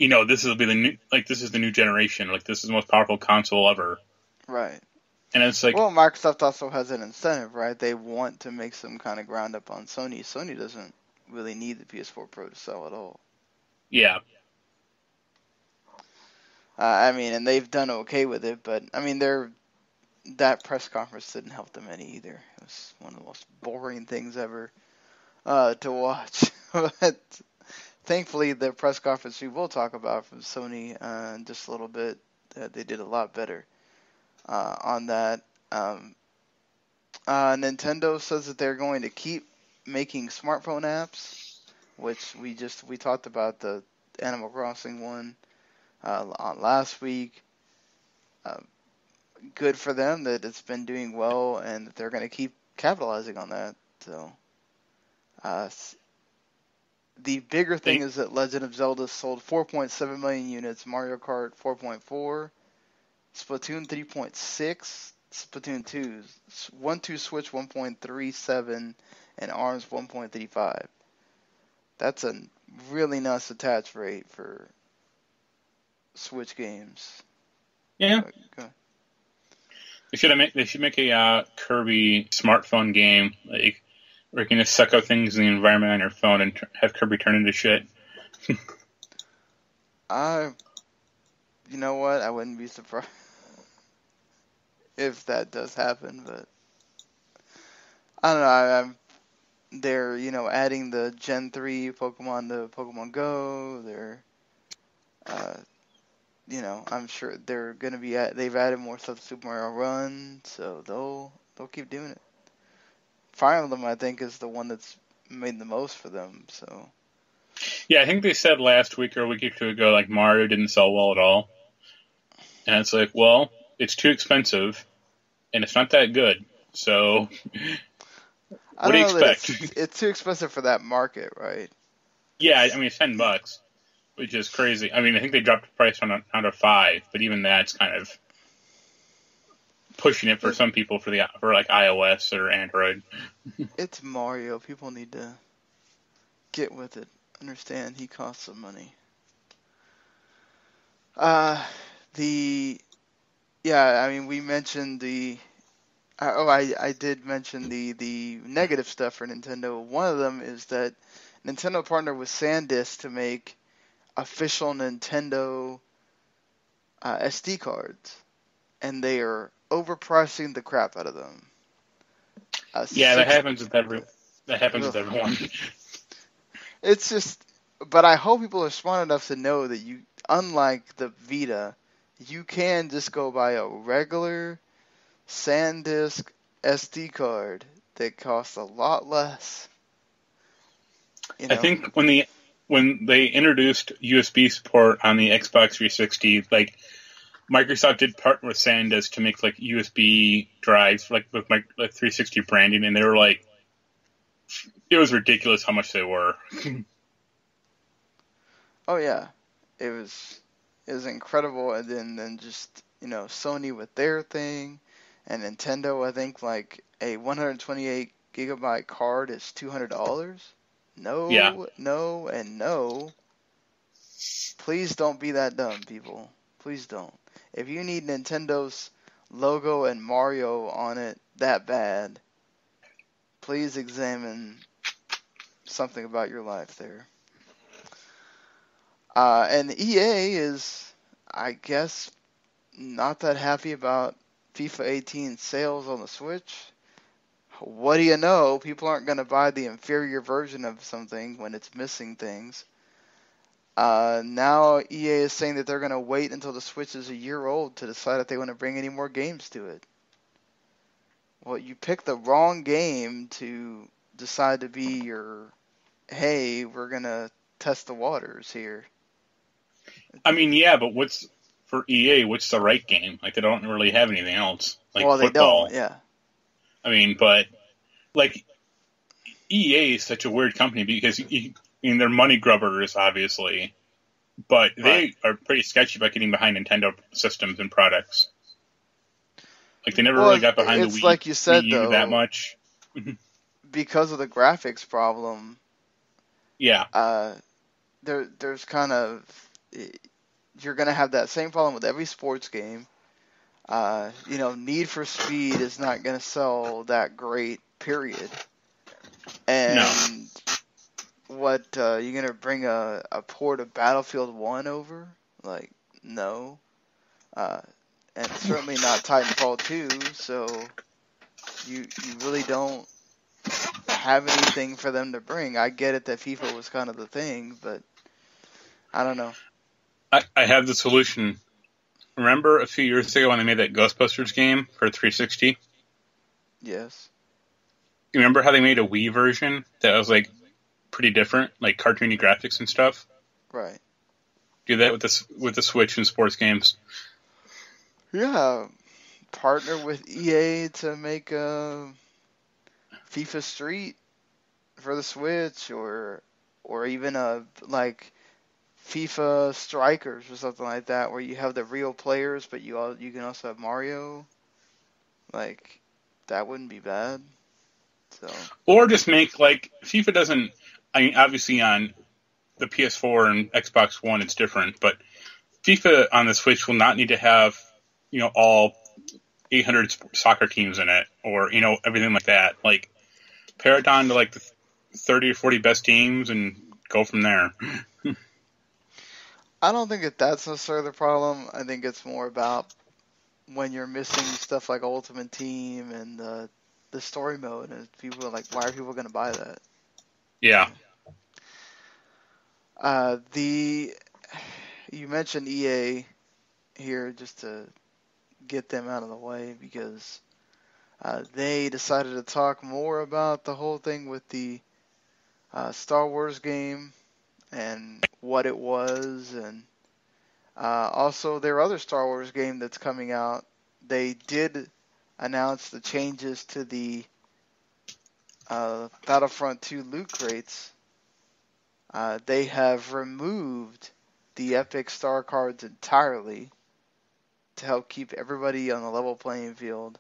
this will be this is the new generation. Like this is the most powerful console ever. Right. And it's like, well, Microsoft also has an incentive, right? They want to make some kind of ground up on Sony. Sony doesn't really need the PS4 Pro to sell at all. Yeah. And they've done okay with it, but that press conference didn't help them any either. It was one of the most boring things ever to watch. But thankfully, the press conference we will talk about from Sony in just a little bit, they did a lot better on that. Nintendo says that they're going to keep making smartphone apps, which we talked about the Animal Crossing one on last week. Good for them that it's been doing well and that they're going to keep capitalizing on that. So, the bigger thing is that Legend of Zelda sold 4.7 million units, Mario Kart 4.4, Splatoon 3.6, Splatoon 2, 1-2 Switch 1.37, and ARMS 1.35. That's a really nice attach rate for Switch games. Yeah. They should make a Kirby smartphone game, like where you can just suck out things in the environment on your phone and have Kirby turn into shit. You know what? I wouldn't be surprised if that does happen, but I don't know. They're adding the Gen 3 Pokemon to Pokemon Go. They're I'm sure they're gonna be they've added more stuff to Super Mario Run, so they'll keep doing it. Fire Emblem, I think, is the one that's made the most for them. So. Yeah, I think they said last week or a week or two ago, like Mario didn't sell well at all, and it's like, well, it's too expensive, and it's not that good. So, I what do you don't know that expect? it's too expensive for that market, right? Yeah, I mean, it's $10, which is crazy. I mean, I think they dropped the price on down to $5, but even that's kind of pushing it for some people for like iOS or Android. It's Mario. People need to get with it. Understand he costs some money. I mean, we mentioned the. I did mention the negative stuff for Nintendo. One of them is that Nintendo partnered with SanDisk to make official Nintendo SD cards, and they are overpricing the crap out of them. Yeah, that happens with everyone. It's just, but I hope people are smart enough to know that unlike the Vita, you can just go buy a regular SanDisk SD card that costs a lot less. I think when they introduced USB support on the Xbox 360, like Microsoft did partner with SanDisk to make like USB drives, like with like 360 branding, and they were like, it was ridiculous how much they were. Oh yeah, it was incredible, and then just Sony with their thing, and Nintendo. I think like a 128 gigabyte card is $200. No, yeah. no, and no. Please don't be that dumb, people. Please don't. If you need Nintendo's logo and Mario on it that bad, please examine something about your life there. And EA is, I guess, not that happy about FIFA 18 sales on the Switch. What do you know? People aren't going to buy the inferior version of something when it's missing things. Now EA is saying that they're going to wait until the Switch is a year old to decide if they want to bring any more games to it. Well, you picked the wrong game to decide to be your, hey, we're going to test the waters here. I mean, yeah, but for EA, what's the right game? Like, they don't really have anything else. Like football. They don't, yeah. I mean, but, like, EA is such a weird company because, they're money grubbers, obviously, but they are pretty sketchy about getting behind Nintendo systems and products. Like, they never really got behind the Wii, like you said, Wii U though, that much. Because of the graphics problem. Yeah. There's kind of, you're going to have that same problem with every sports game. Need for Speed is not going to sell that great, period. And what, you're going to bring a port of Battlefield 1 over? Like, no. And certainly not Titanfall 2, so you really don't have anything for them to bring. I get it that FIFA was kind of the thing, but I don't know. I have the solution. Remember a few years ago when they made that Ghostbusters game for 360? Yes. You remember how they made a Wii version that was like pretty different, like cartoony graphics and stuff? Right. Do that with the Switch and sports games. Yeah. Partner with EA to make a FIFA Street for the Switch, or even a like FIFA Strikers or something like that, where you have the real players, but you can also have Mario. Like, that wouldn't be bad. So. Or just make, like, FIFA doesn't, I mean, obviously on the PS4 and Xbox One it's different, but FIFA on the Switch will not need to have, all 800 soccer teams in it, or, everything like that. Like, pare it down to, like, the 30 or 40 best teams and go from there. I don't think that's necessarily the problem. I think it's more about when you're missing stuff like Ultimate Team and the story mode, and people are like, why are people going to buy that? Yeah. You mentioned EA here just to get them out of the way, because they decided to talk more about the whole thing with the Star Wars game and what it was, and also their other Star Wars game that's coming out. They did announced the changes to the Battlefront 2 loot crates. They have removed the epic star cards entirely to help keep everybody on a level playing field.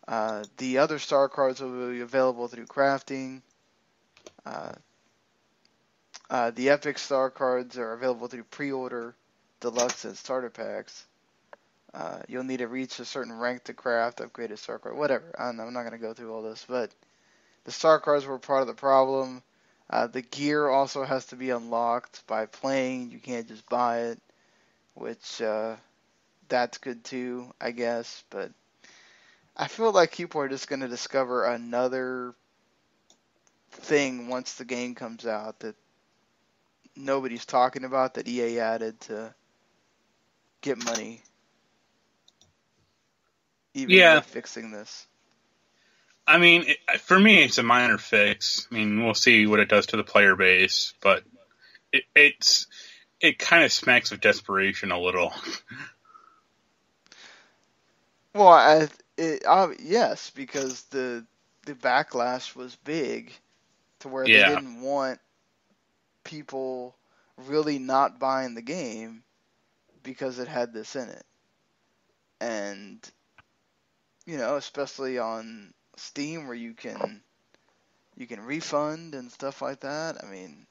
The other star cards will be available through crafting. The epic star cards are available through pre-order, deluxe, and starter packs. You'll need to reach a certain rank to craft upgraded star card. Whatever. I'm not going to go through all this, but the star cards were part of the problem. The gear also has to be unlocked by playing. You can't just buy it, which that's good too, I guess. But I feel like people are just going to discover another thing once the game comes out that nobody's talking about that EA added to get money. Even with fixing this. I mean, for me, it's a minor fix. I mean, we'll see what it does to the player base, but it kind of smacks of desperation a little. Well, yes, because the backlash was big to where they didn't want people really not buying the game because it had this in it. And, especially on Steam where you can refund and stuff like that. I mean,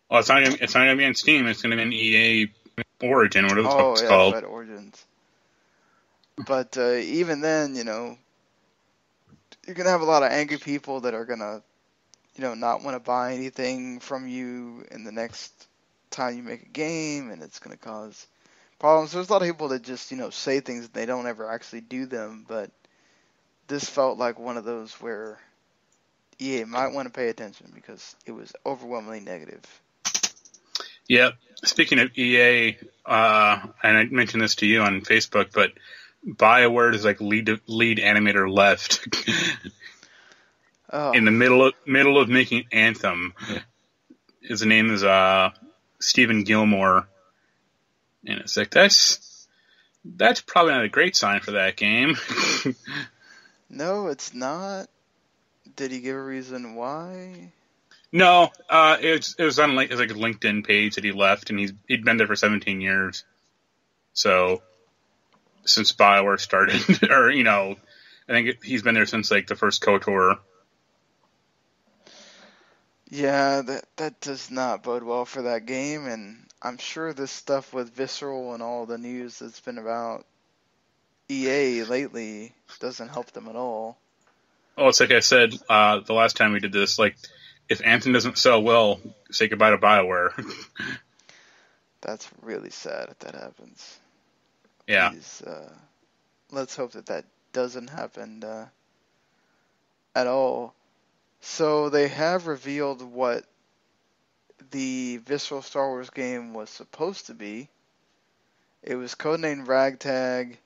well, it's not gonna be on Steam. It's gonna be on EA Origin, whatever it's called. That's right, Origins. But even then, you're gonna have a lot of angry people that are gonna, not want to buy anything from you in the next time you make a game, and it's gonna cause problems. There's a lot of people that just, say things and they don't ever actually do them, but this felt like one of those where EA might want to pay attention because it was overwhelmingly negative. Yeah. Speaking of EA, and I mentioned this to you on Facebook, but BioWare is like lead animator left in the middle of making Anthem. His name is Stephen Gilmore, and it's like that's probably not a great sign for that game. No, it's not. Did he give a reason why? No, it was on like a LinkedIn page that he left, and he'd been there for 17 years. So since BioWare started, or I think he's been there since like the first KOTOR. Yeah, that does not bode well for that game, and I'm sure this stuff with Visceral and all the news that's been about EA lately doesn't help them at all. Oh, it's like I said the last time we did this, like, if Anthem doesn't sell well, say goodbye to BioWare. That's really sad if that happens. Yeah. Please, let's hope that doesn't happen at all. So they have revealed what the Visceral Star Wars game was supposed to be. It was codenamed Ragtag,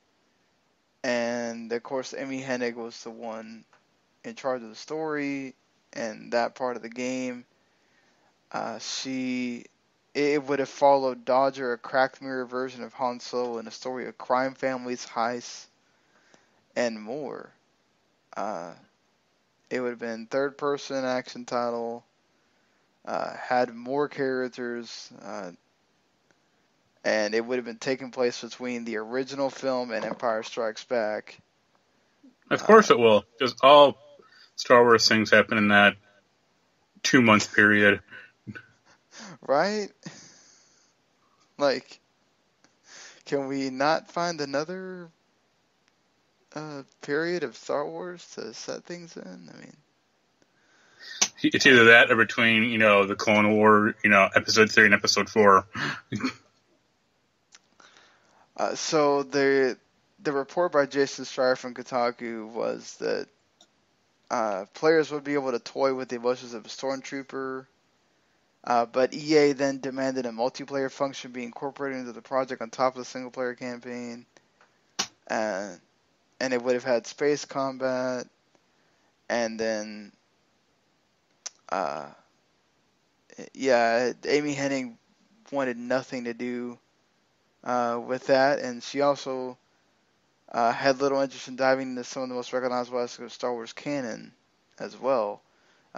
and of course Amy Hennig was the one in charge of the story and that part of the game. It would have followed Dodger, a cracked mirror version of Han Solo, and a story of crime families, heists, and more. It would have been third-person action title, had more characters, and it would have been taking place between the original film and Empire Strikes Back. Of course it will, because all Star Wars things happen in that 2-month period. Right? Like, can we not find another period of Star Wars to set things in? I mean, it's either that or between, the Clone War, Episode 3 and Episode 4. So the report by Jason Schreier from Kotaku was that players would be able to toy with the emotions of a stormtrooper, but EA then demanded a multiplayer function be incorporated into the project on top of the single-player campaign, and it would have had space combat, and then, Amy Hennig wanted nothing to do with that, and she also had little interest in diving into some of the most recognizable aspects of Star Wars canon as well,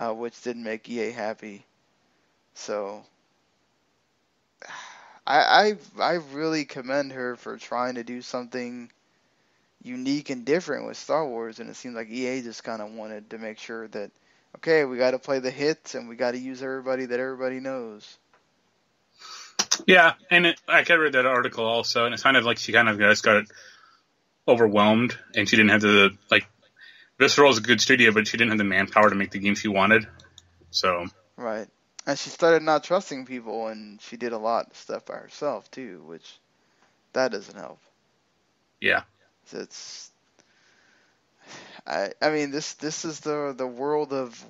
which didn't make EA happy. So I really commend her for trying to do something unique and different with Star Wars, and it seems like EA just kind of wanted to make sure that, okay, we got to play the hits and we got to use everybody that everybody knows. Yeah, and I read that article also, and it sounded like she kind of just got overwhelmed, and she didn't have the, like, Visceral is a good studio, but she didn't have the manpower to make the game she wanted, so. Right. And she started not trusting people, and she did a lot of stuff by herself, too, which, that doesn't help. Yeah. It's, I mean, this is the world of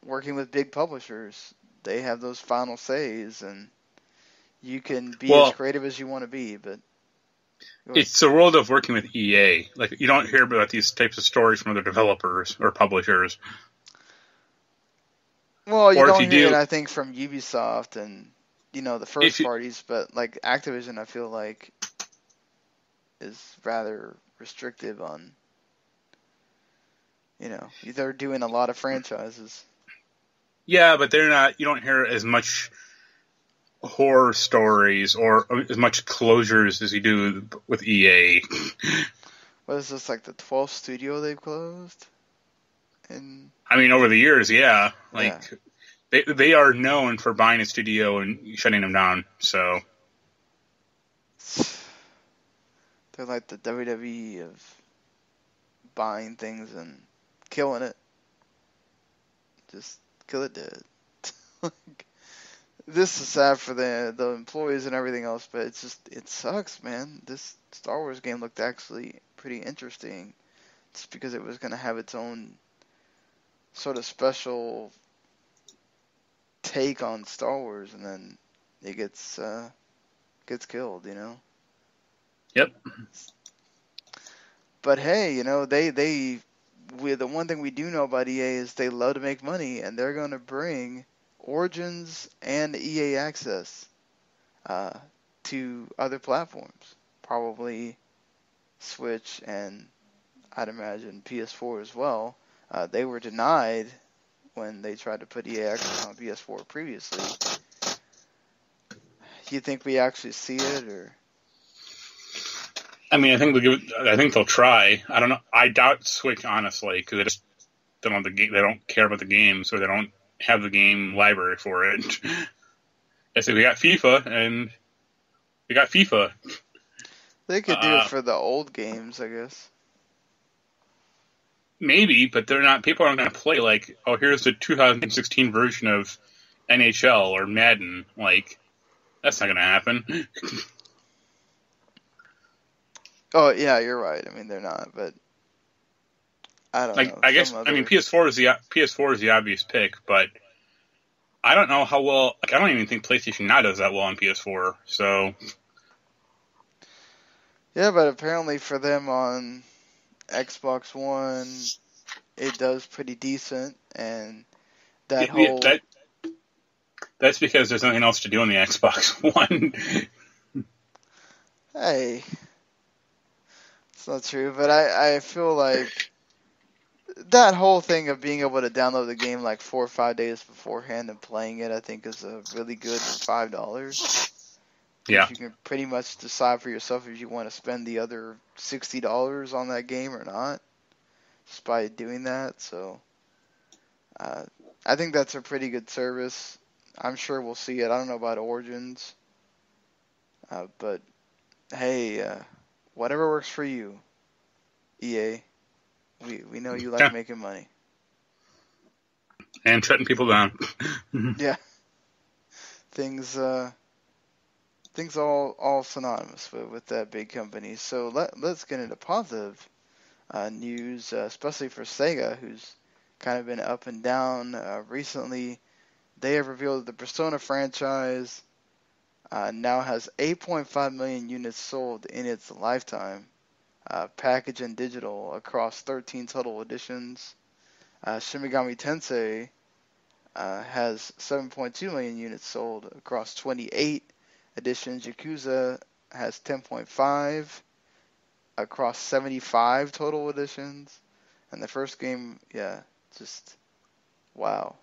working with big publishers. They have those final says, and you can be as creative as you want to be, but it's the world of working with EA. Like, you don't hear about these types of stories from other developers or publishers. Well, you don't hear it, I think, from Ubisoft and, the first parties, but, like, Activision, I feel like, is rather restrictive on, they're doing a lot of franchises. Yeah, but they're not, you don't hear as much horror stories or as much closures as you do with EA. What is this, like the 12th studio they've closed? I mean, over the years, yeah. Like, yeah. They are known for buying a studio and shutting them down, so. They're like the WWE of buying things and killing it. Just kill it dead. This is sad for the employees and everything else, but it sucks, man. This Star Wars game looked actually pretty interesting, just because it was going to have its own sort of special take on Star Wars, and then it gets killed, Yep. But hey, the one thing we do know about EA is they love to make money, and they're going to bring Origins and EA Access to other platforms, probably Switch and I'd imagine PS4 as well. They were denied when they tried to put EA Access on PS4 previously. Do you think we actually see it, or? I mean, I think they'll try. I don't know. I doubt Switch, honestly, because they just don't have the game. They don't care about the games, or they don't have the game library for it. I said we got FIFA, and we got FIFA. They could do it for the old games, I guess. Maybe, but they're not. People aren't going to play like, oh, here's the 2016 version of NHL or Madden. Like, that's not going to happen. Oh yeah, you're right. I mean, they're not, but I don't know. I guess PS4 is the obvious pick, but I don't know how well. Like, I don't even think PlayStation now does that well on PS4. So yeah, but apparently for them on Xbox One, it does pretty decent, and that's because there's nothing else to do on the Xbox One. Hey. It's not true, but I feel like that whole thing of being able to download the game like 4 or 5 days beforehand and playing it, I think is a really good for $5. Yeah. You can pretty much decide for yourself if you want to spend the other $60 on that game or not, just by doing that. So I think that's a pretty good service. I'm sure we'll see it. I don't know about Origins, but hey, whatever works for you, EA. We know you like making money. And shutting people down. Yeah. Things all synonymous with that big company. So let's get into positive news, especially for Sega, who's kind of been up and down recently. They have revealed that the Persona franchise now has 8.5 million units sold in its lifetime, packaged and digital, across 13 total editions. Shin Megami Tensei has 7.2 million units sold across 28 editions. Yakuza has 10.5. across 75 total editions. And the first game, just wow.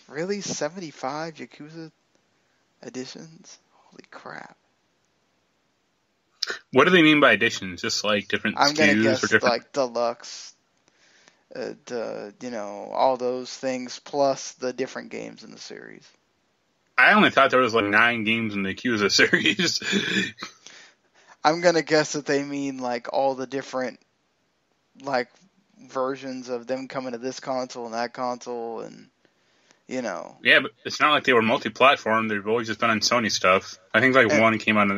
Really? 75 Yakuza editions? Holy crap. What do they mean by editions? Just like different I'm going to SKUs guess or different... like deluxe, all those things plus the different games in the series. I only thought there was like 9 games in the Yakuza series. I'm going to guess that they mean like all the different like versions of them coming to this console and that console and, Yeah, but it's not like they were multi-platform. They've always just been on Sony stuff. I think one came out on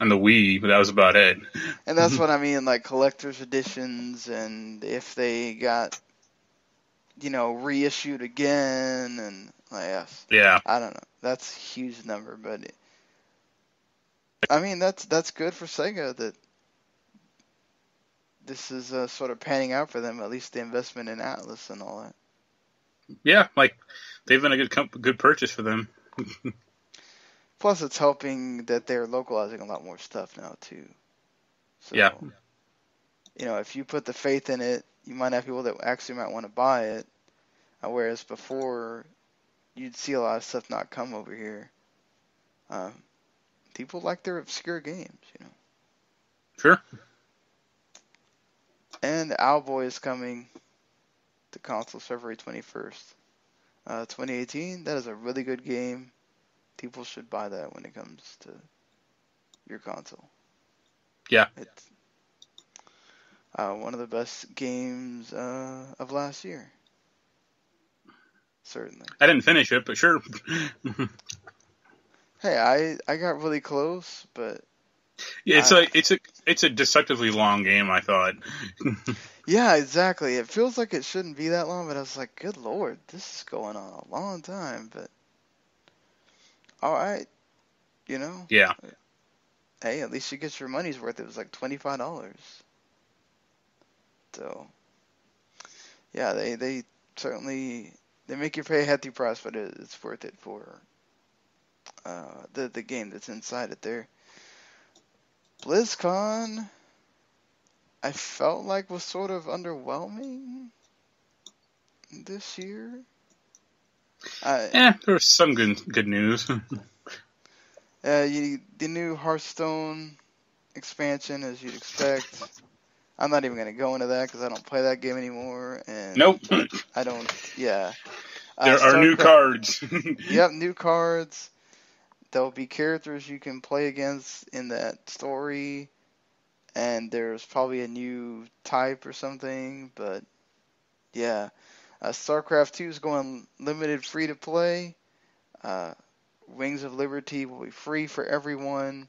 the Wii, but that was about it. And that's what I mean, like collector's editions, and if they got, reissued again, and like, yeah, I don't know. That's a huge number, but I mean that's good for Sega that this is sort of panning out for them. At least the investment in Atlas and all that. Yeah, like they've been a good purchase for them. Plus, it's helping that they're localizing a lot more stuff now too. So, yeah. If you put the faith in it, you might have people that actually might want to buy it. Whereas before, you'd see a lot of stuff not come over here. People like their obscure games, Sure. And Owlboy is coming to consoles February 21st. 2018, that is a really good game. People should buy that when it comes to your console. Yeah. It's one of the best games of last year. Certainly. I didn't finish it, but sure. Hey, I got really close, but yeah, it's a deceptively long game, I thought. Yeah, exactly. It feels like it shouldn't be that long, but I was like, good lord, this is going on a long time, but all right, Yeah. Hey, at least you get your money's worth. It was like $25. So, yeah, they certainly they make you pay a hefty price, but it's worth it for the game that's inside it there. BlizzCon, I felt like was sort of underwhelming this year. There was some good news. The new Hearthstone expansion, as you'd expect. I'm not even going to go into that because I don't play that game anymore. And nope. I don't, yeah. There are new cards. Yep, new cards. There'll be characters you can play against in that story. And there's probably a new type or something. But, yeah. StarCraft 2 is going limited free to play. Wings of Liberty will be free for everyone.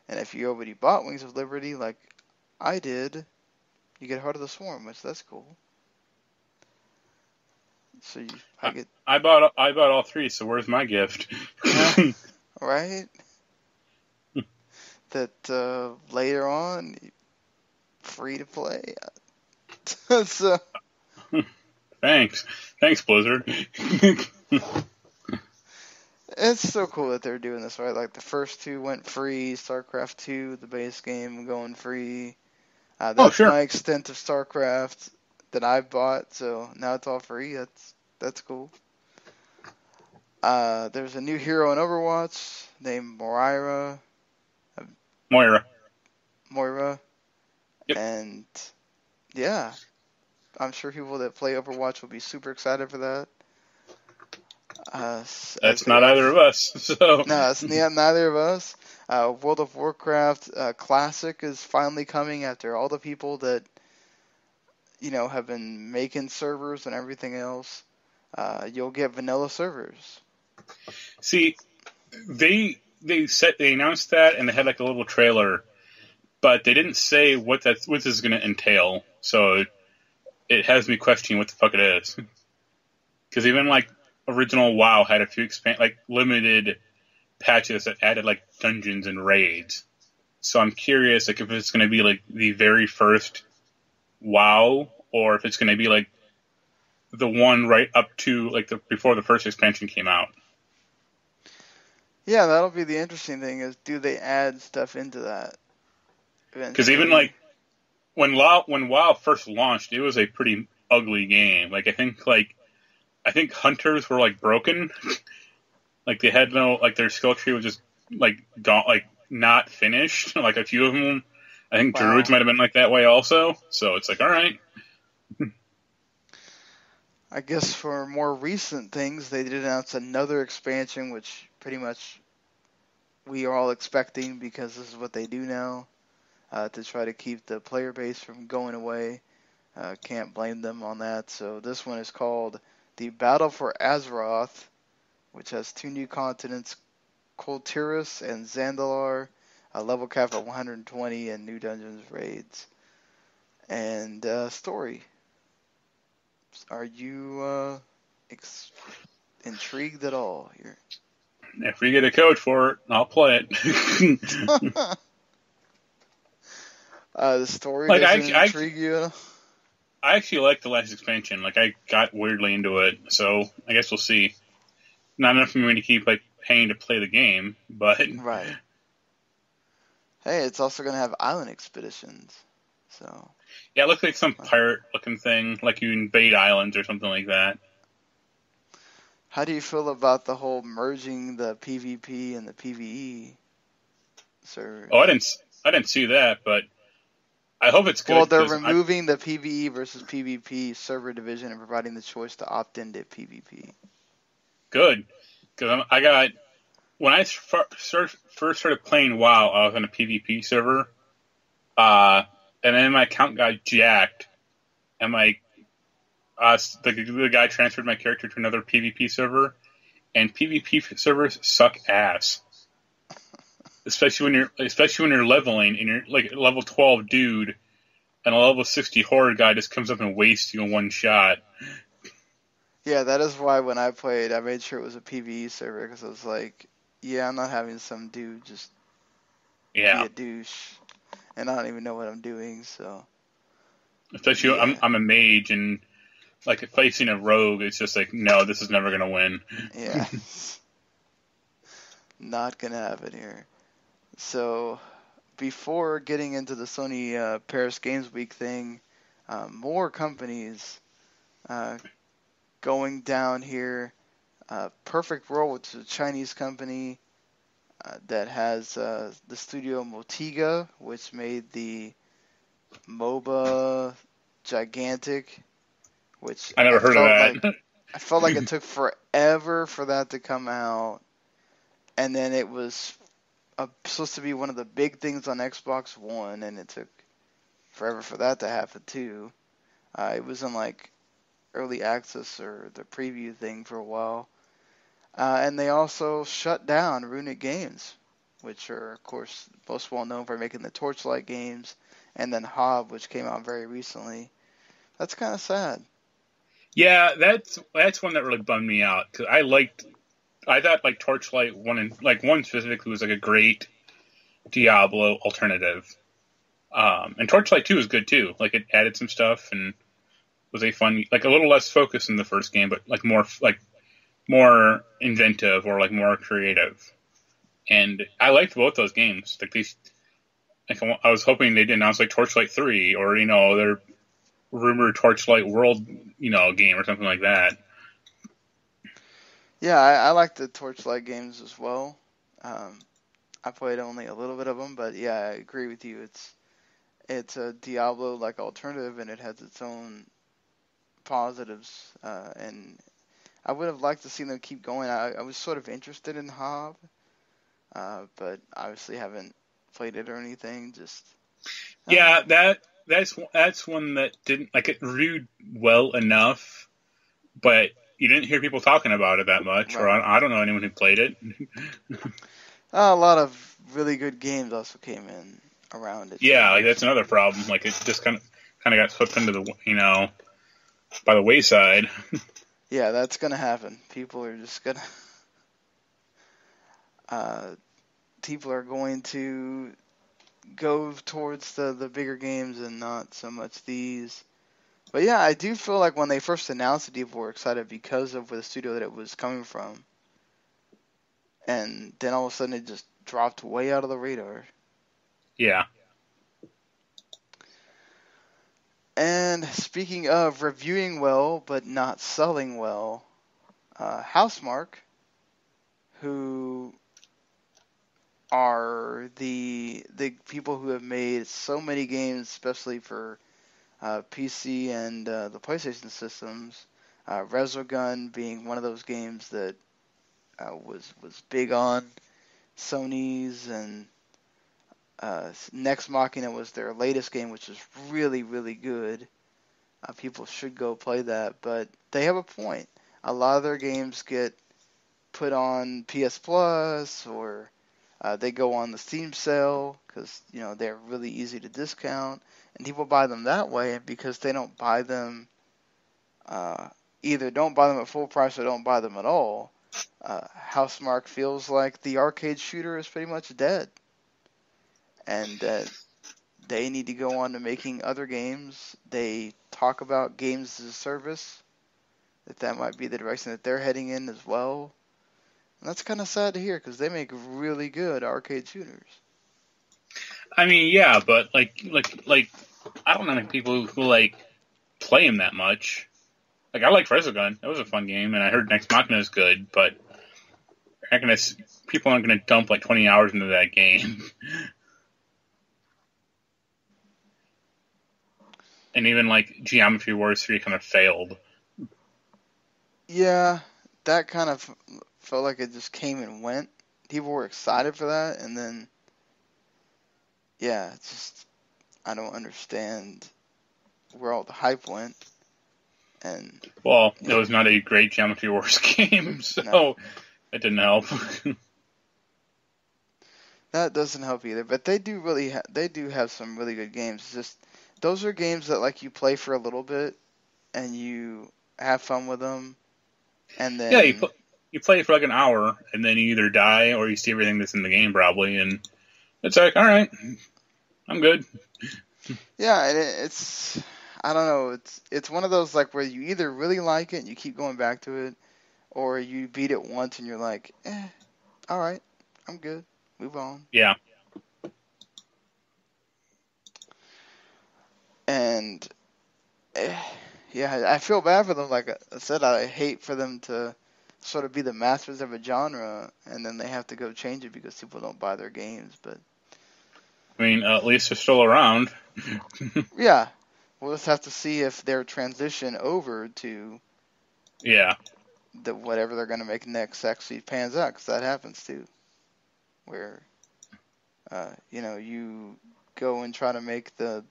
And if you already bought Wings of Liberty, like I did, you get Heart of the Swarm, which that's cool. So I bought all 3, so where's my gift? Right? That later on, free to play. So Thanks, Blizzard. it's so cool that they're doing this, right? Like the first 2 went free. StarCraft 2, the base game, going free. That's sure. my extent of StarCraft that I bought, so now it's all free. That's cool. There's a new hero in Overwatch named Moira. Yep. And yeah, I'm sure people that play Overwatch will be super excited for that. That's not either of us. So no, it's neither of us. World of Warcraft Classic is finally coming after all the people that have been making servers and everything else. You'll get vanilla servers. See, they announced that and they had like a little trailer, but they didn't say what this is going to entail. So it has me questioning what the fuck it is. Because even like original WoW had a few limited patches that added like dungeons and raids. So I'm curious like if it's going to be like the very first WoW or if it's going to be like the one right up to like before the first expansion came out. Yeah, that'll be the interesting thing is do they add stuff into that? Because even like when WoW first launched, it was a pretty ugly game. Like I think hunters were like broken. Like they had no, like their skill tree was just like not finished. Like a few of them, I think druids might have been like that way also. So it's like, all right. I guess for more recent things, they did announce another expansion, which pretty much we are all expecting because this is what they do now, to try to keep the player base from going away. Can't blame them on that. So this one is called The Battle for Azeroth, which has 2 new continents, Kultiris and Zandalar, a level cap of 120, and new dungeons raids. And story. Are you intrigued at all here? If we get a code for it, I'll play it. The story doesn't intrigue you at all? I actually liked the last expansion. Like, I got weirdly into it, so I guess we'll see. Not enough for me to keep like paying to play the game, but right. Hey, it's also going to have island expeditions, so yeah, it looks like some pirate-looking thing, like you invade islands or something like that. How do you feel about the whole merging the PvP and the PvE servers? Oh, I didn't see that, but I hope it's good. Well, they're removing the PvE versus PvP server division and providing the choice to opt into PvP. Good, because when I first started playing WoW, I was on a PvP server, and then my account got jacked, and the guy transferred my character to another PvP server, and PvP servers suck ass. Especially when you're leveling and you're like a level 12 dude, and a level 60 horror guy just comes up and wastes you in one shot. Yeah, that is why when I played, I made sure it was a PvE server, because I was like, yeah, I'm not having some dude just be a douche, and I don't even know what I'm doing, so. Especially, yeah. I'm a mage, and like facing a rogue, it's just like, no, this is never gonna win. Yeah. Not gonna happen here. So, before getting into the Sony Paris Games Week thing, more companies going down here. Perfect World, which is a Chinese company that has the studio Motiga, which made the MOBA Gigantic, which I never heard of that. I felt like it took forever for that to come out, and then it was supposed to be one of the big things on Xbox One, and it took forever for that to happen too. It was in like early access or the preview thing for a while. And they also shut down Runic Games, which are, of course, most well known for making the Torchlight games, and then Hob, which came out very recently. That's kind of sad. Yeah, that's one that really bummed me out, because I thought like Torchlight 1 and like 1 specifically was like a great Diablo alternative. And Torchlight 2 is good too. Like it added some stuff and was a fun, like a little less focused in the first game, but like more inventive or like more creative. And I liked both those games. Like these, like I was hoping they'd announce like Torchlight 3 or their rumored Torchlight World game or something like that. Yeah, I like the Torchlight games as well. I played only a little bit of them, but yeah, I agree with you. It's a Diablo-like alternative, and it has its own positives. And I would have liked to see them keep going. I was sort of interested in Hob, but obviously haven't played it or anything. Yeah, that's one that didn't like it reviewed well enough, but you didn't hear people talking about it that much, right. Or I don't know anyone who played it. A lot of really good games also came in around it. Yeah, like that's another problem. Like it just kind of got swept into the by the wayside. Yeah, that's gonna happen. People are just gonna people are going to go towards the bigger games and not so much these. But yeah, I do feel like when they first announced it, people were excited because of the studio that it was coming from. And then all of a sudden it just dropped way out of the radar. Yeah. And speaking of reviewing well but not selling well, Housemarque, who are the people who have made so many games, especially for PC and the PlayStation systems. Resogun being one of those games that was big on Sony's, and Nex Machina was their latest game, which is really, really good. People should go play that, but they have a point. A lot of their games get put on PS Plus, or they go on the Steam sale because they're really easy to discount, and people buy them that way because they don't buy them. Either don't buy them at full price or don't buy them at all. Housemarque feels like the arcade shooter is pretty much dead, and that they need to go on to making other games. They talk about games as a service, that might be the direction that they're heading in as well. And that's kind of sad to hear because they make really good arcade shooters. I mean, yeah, but like I don't know people who play them that much. Like, I like Resogun. That was a fun game, and I heard Nex Machina is good, but people aren't gonna dump 20 hours into that game. And even Geometry Wars 3 kind of failed. Yeah, that kind of felt like it just came and went. People were excited for that, and then I don't understand where all the hype went. And it was not a great Geometry Wars game, so it didn't help. That doesn't help either, but they do have some really good games. It's just those are games that you play for a little bit and you have fun with them, and then you play it for an hour and then you either die or you see everything that's in the game probably, and it's all right, I'm good. Yeah, and it's I don't know, it's one of those where you either really like it and you keep going back to it, or you beat it once and you're like, all right, I'm good, move on. Yeah. And I feel bad for them. Like I said, I hate for them to sort of be the masters of a genre and then they have to go change it because people don't buy their games. But I mean, at least they're still around. Yeah, we'll just have to see if their transition over to whatever they're going to make next actually pans out, because that happens too, where you go and try to make the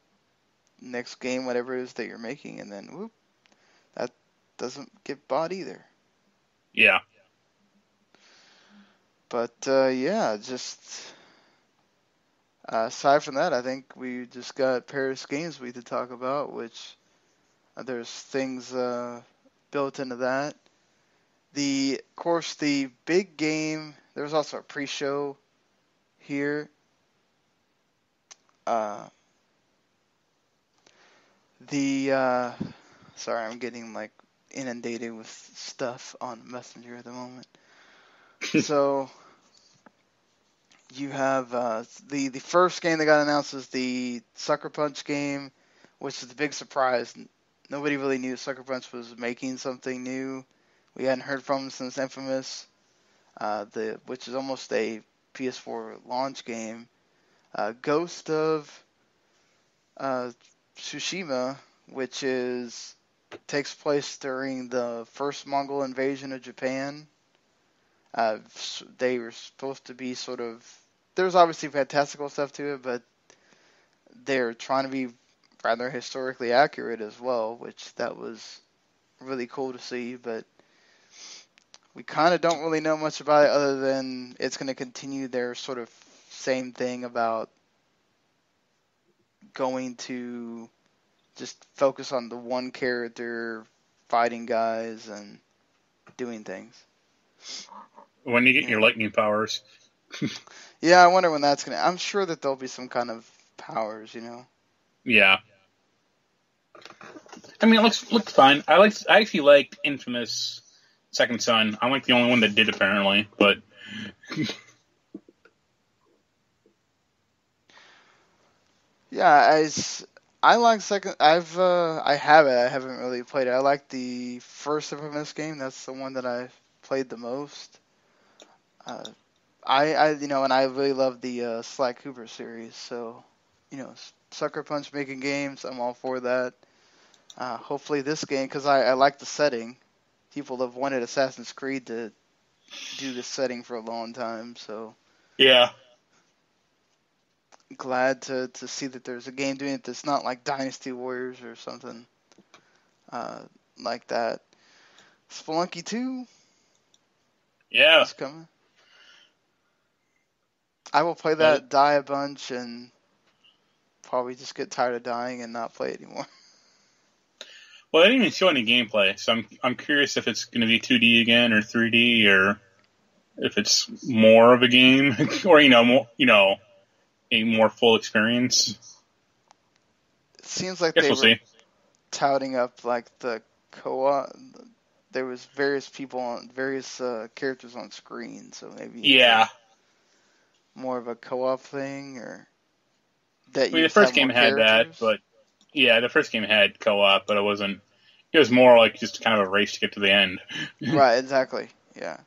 next game whatever it is that you're making, and then whoop, that doesn't get bought either. Yeah. But just aside from that, I think we just got Paris Games Week to talk about, which there's things built into that. Of course, the big game, there was also a pre-show here. Sorry, I'm getting inundated with stuff on Messenger at the moment. So you have the first game that got announced is the Sucker Punch game, which is the big surprise. Nobody really knew Sucker Punch was making something new. We hadn't heard from them since Infamous, which is almost a PS4 launch game. Ghost of Tsushima, which takes place during the first Mongol invasion of Japan. They were supposed to be there's obviously fantastical stuff to it, but they're trying to be rather historically accurate as well, which that was really cool to see, but we kind of don't really know much about it other than it's going to continue their sort of same thing about going to just focus on the one character, fighting guys and doing things. When you get your lightning powers. Yeah, I wonder when that's going to... I'm sure that there'll be some kind of powers, Yeah. I mean, it looks fine. I actually liked Infamous Second Son. I'm the only one that did, apparently, but... Yeah, I like second. I have it. I haven't really played it. I like the first Infamous game. That's the one that I played the most. And I really love the Sly Cooper series. So, Sucker Punch making games. I'm all for that. Hopefully this game, because I like the setting. People have wanted Assassin's Creed to do this setting for a long time. So yeah. Glad to see that there's a game doing it that's not like Dynasty Warriors or something like that. Spelunky 2 is coming. I will play that, die a bunch, and probably just get tired of dying and not play it anymore. Well, they didn't even show any gameplay, so I'm curious if it's going to be 2D again or 3D, or if it's more of a game, or more, a more full experience. It seems like they were touting up like the co-op. There was various people on various characters on screen, so maybe more of a co-op thing, or that. The first game had that, but the first game had co-op, but it wasn't. It was more like just kind of a race to get to the end. Right, exactly. Yeah.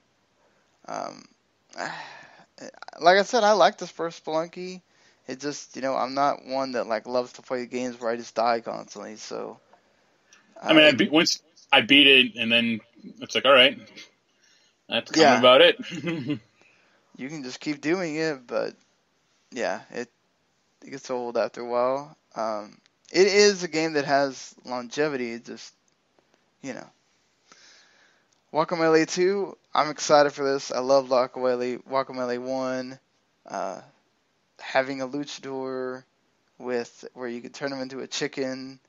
Like I said, I like this first Spelunky. It just, I'm not one that like loves to play games where I just die constantly. So. Once I beat it, and then it's like, all right, that's kind of about it. You can just keep doing it, but yeah, it gets old after a while. It is a game that has longevity. It just, Guacamelee 2, I'm excited for this. I love Guacamelee 1. Having a luchador where you can turn him into a chicken,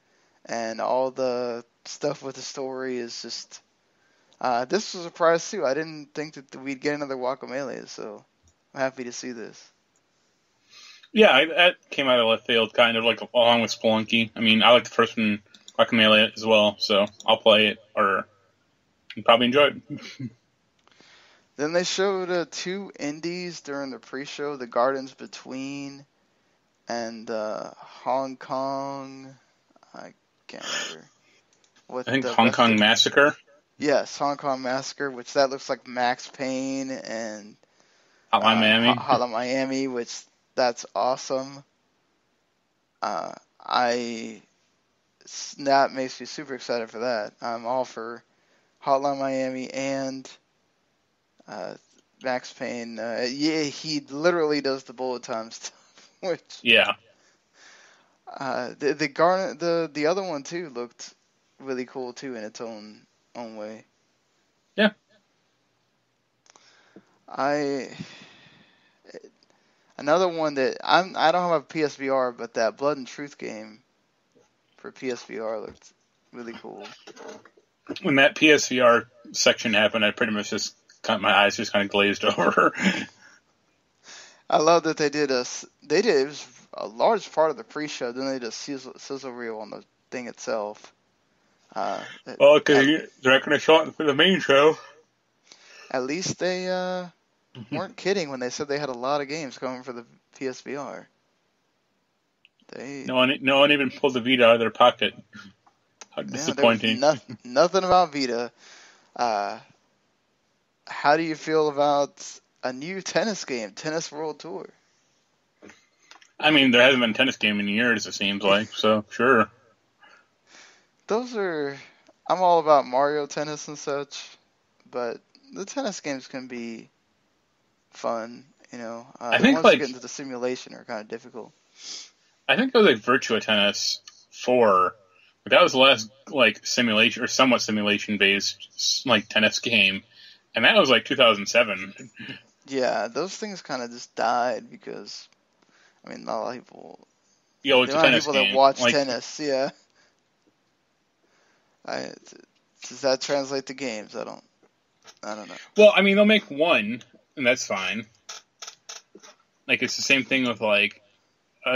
and all the stuff with the story is just. This was a surprise too. I didn't think that we'd get another Guacamelee, so I'm happy to see this. Yeah, that came out of left field, kind of like along with Spelunky. I mean, I like the first one, Guacamelee, as well, so I'll play it or probably enjoy it. Then they showed 2 indies during the pre-show: The Gardens Between and Hong Kong. I can't remember. I think Hong Kong Massacre. Yes, Hong Kong Massacre, which that looks like Max Payne and Hotline Miami. Hotline Miami, which that's awesome. That makes me super excited for that. I'm all for Hotline Miami and Max Payne. He literally does the bullet time stuff. Which the other one too looked really cool too in its own way. Yeah. Another one that I don't have a PSVR, but that Blood and Truth game for PSVR looked really cool. When that PSVR section happened, I pretty much my eyes just kind of glazed over. I love that they did it was a large part of the pre-show. Then they did a sizzle reel on the thing itself. Well, because they're not going to show it for the main show. At least they weren't kidding when they said they had a lot of games coming for the PSVR. No one even pulled the Vita out of their pocket. How disappointing. Nothing about Vita. How do you feel about a new tennis game, Tennis World Tour? I mean, there hasn't been a tennis game in years, it seems like, so sure. I'm all about Mario Tennis and such, but the tennis games can be fun, I think once you get into the simulation are kind of difficult. I think it was like Virtua Tennis 4. But that was the last simulation or somewhat simulation based tennis game, and that was 2007. Yeah, those things kind of just died because not a lot of people. It's a tennis people game. That watch tennis, yeah. Does that translate to games? I don't know. Well, they'll make one, and that's fine. It's the same thing with a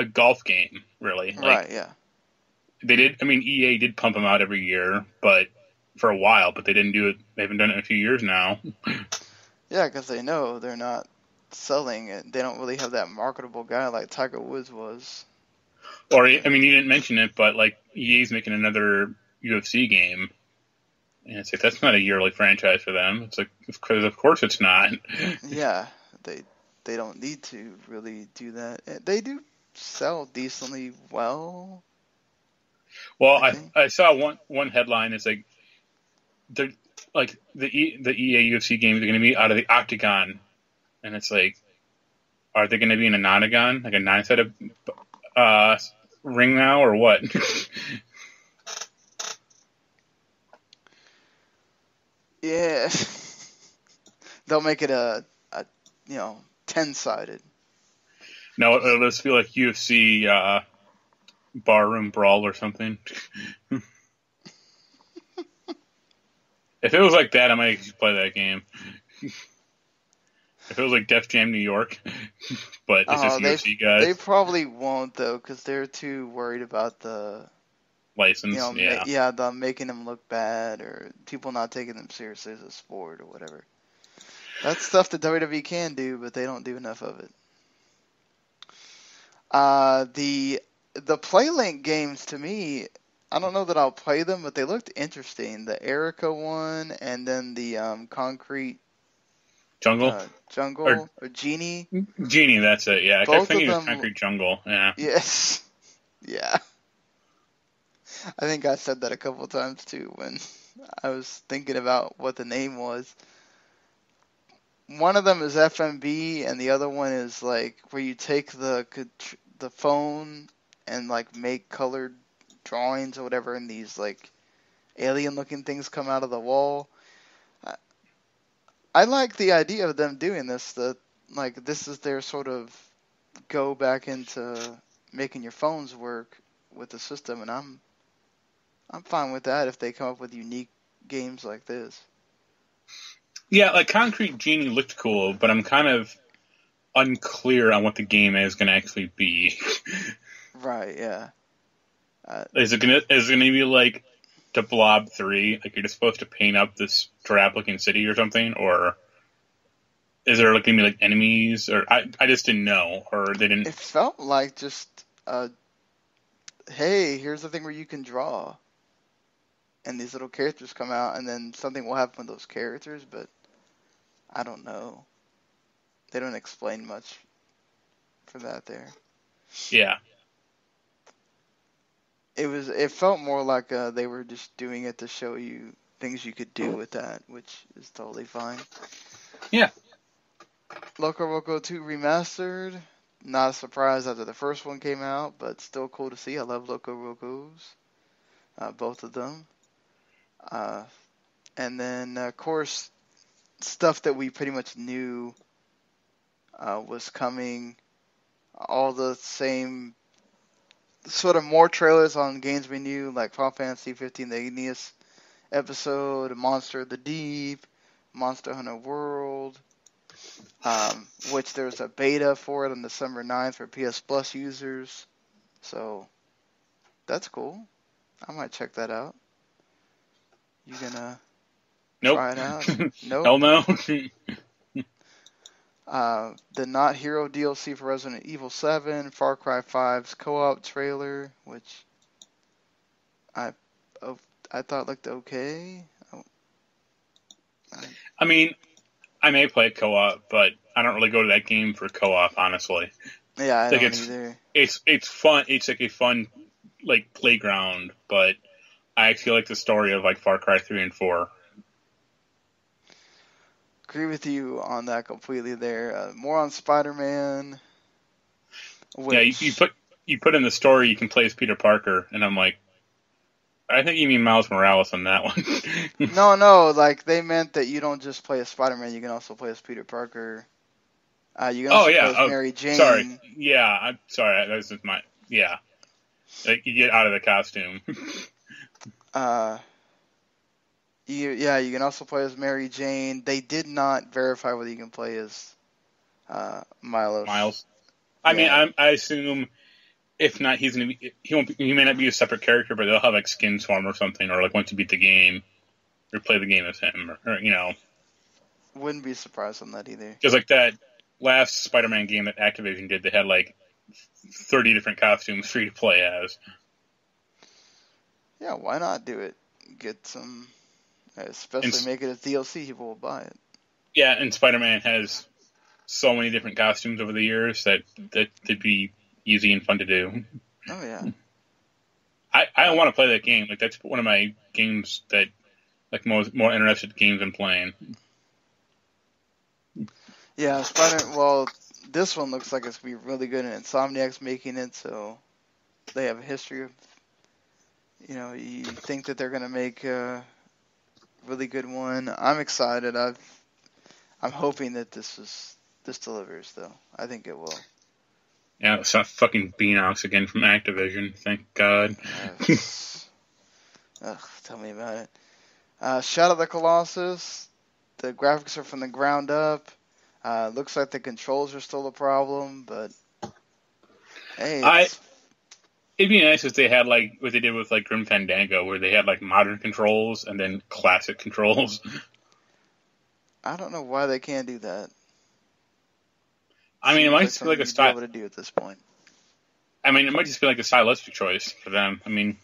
golf game, really. Right, yeah. They did. EA did pump them out every year, but for a while. But they didn't do it. They haven't done it in a few years now. Yeah, because they know they're not selling it. They don't really have that marketable guy like Tiger Woods was. Or, I mean, you didn't mention it, but, like, EA's making another UFC game. And it's like, that's not a yearly franchise for them. It's like, because of course it's not. Yeah, they don't need to really do that. They do sell decently well. Well, I saw one headline. It's like, they're, like, the EA UFC games are going to be out of the Octagon. And it's like, are they going to be in a nonagon? Like a 9-sided ring now, or what? Yeah. They'll make it a 10-sided. No, it'll just feel like UFC barroom brawl or something. If it was like that, I might actually play that game. If it was like Def Jam New York, but it's just UFC guys. They probably won't, though, because they're too worried about the license. The making them look bad, or people not taking them seriously as a sport or whatever. That's stuff that WWE can do, but they don't do enough of it. The PlayLink games, to me, I don't know that I'll play them, but they looked interesting. The Erica one, and then the Concrete Jungle? Or Genie? Genie, that's it, yeah. I think it was Concrete Jungle, yeah. Yes. Yeah. I think I said that a couple times, too, when I was thinking about what the name was. One of them is FMV, and the other one is, like, where you take the phone and, like, make colored drawings or whatever, and these, like, alien-looking things come out of the wall. I like the idea of them doing this. This is their sort of go back into making your phones work with the system, and I'm fine with that if they come up with unique games like this. Yeah, like Concrete Genie looked cool, but I'm kind of unclear on what the game is going to actually be. Right, yeah. Is it gonna be like the Blob 3? Like you're just supposed to paint up this drab-looking city or something? Or is there like going to be like enemies? Or I just didn't know, or they didn't. It felt like just, hey, here's the thing where you can draw. And these little characters come out, and then something will happen with those characters, but I don't know. They don't explain much for that there. Yeah. It felt more like they were just doing it to show you things you could do with that, which is totally fine. Yeah. Loco Roco 2 Remastered. Not a surprise after the first one came out, but still cool to see. I love Loco Rocos. Both of them. And then, of course, stuff that we pretty much knew was coming. All the same, sort of more trailers on games we knew, like Final Fantasy 15, the Igneous episode, Monster of the Deep, Monster Hunter World, which there's a beta for it on December 9th for PS Plus users. So, that's cool. I might check that out. You gonna try it out? Nope. Hell no. The Not Hero DLC for Resident Evil 7, Far Cry 5's co-op trailer, which I thought looked okay. I mean, I may play co-op, but I don't really go to that game for co-op, honestly. Yeah, I don't either. It's fun. It's like a fun like playground, but I actually like the story of like Far Cry 3 and 4. Agree with you on that completely there. More on Spider-Man. Which... Yeah, you put in the story you can play as Peter Parker, and I'm like, I think you mean Miles Morales on that one. No, like they meant that you don't just play as Spider-Man, you can also play as Peter Parker. You can also play as Mary Jane. Sorry. Yeah, I'm sorry. That's just like you get out of the costume. You can also play as Mary Jane. They did not verify whether you can play as Miles. I mean, I assume if not, he may not be a separate character, but they'll have like skins for him or something, or like once you beat the game, or play the game as him, or you know. Wouldn't be surprised on that either. Because like that last Spider-Man game that Activision did, they had like 30 different costumes for you to play as. Yeah, why not do it? Get some, especially make it as DLC, people will buy it. Yeah, and Spider-Man has so many different costumes over the years that it'd be easy and fun to do. Oh, yeah. I want to play that game. Like, that's one of my games that, like, more interested games in playing. Yeah, well, this one looks like it's going to be really good, and Insomniac's making it, so they have a history of, you think that they're going to make a really good one. I'm excited. I'm hoping that this delivers, though. I think it will. Yeah, it's not fucking Beanox again from Activision. Thank God. Tell me about it. Shadow of the Colossus. The graphics are from the ground up. Looks like the controls are still a problem, but hey, it'd be nice if they had like what they did with like Grim Fandango, where they had like modern controls and then classic controls. I don't know why they can't do that. I mean, it might just be like a style. Be able to do at this point. I mean, it might just be like a stylistic choice for them. I mean,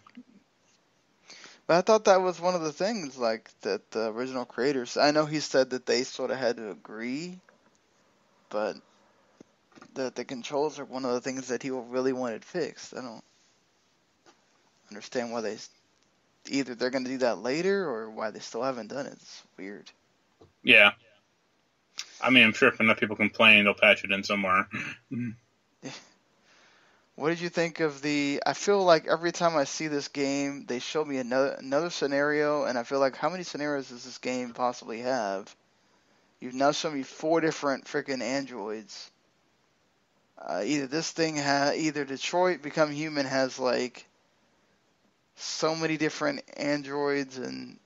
but I thought that was one of the things, like that the original creators. I know he said that they sort of had to agree, but that the controls are one of the things that he really wanted fixed. I don't understand why either they're going to do that later or why they still haven't done it. It's weird. Yeah. I mean, I'm sure if enough people complain, they'll patch it in somewhere. What did you think of I feel like every time I see this game, they show me another scenario, and I feel like, how many scenarios does this game possibly have? You've now shown me 4 different freaking androids. Either Detroit Become Human has like so many different androids and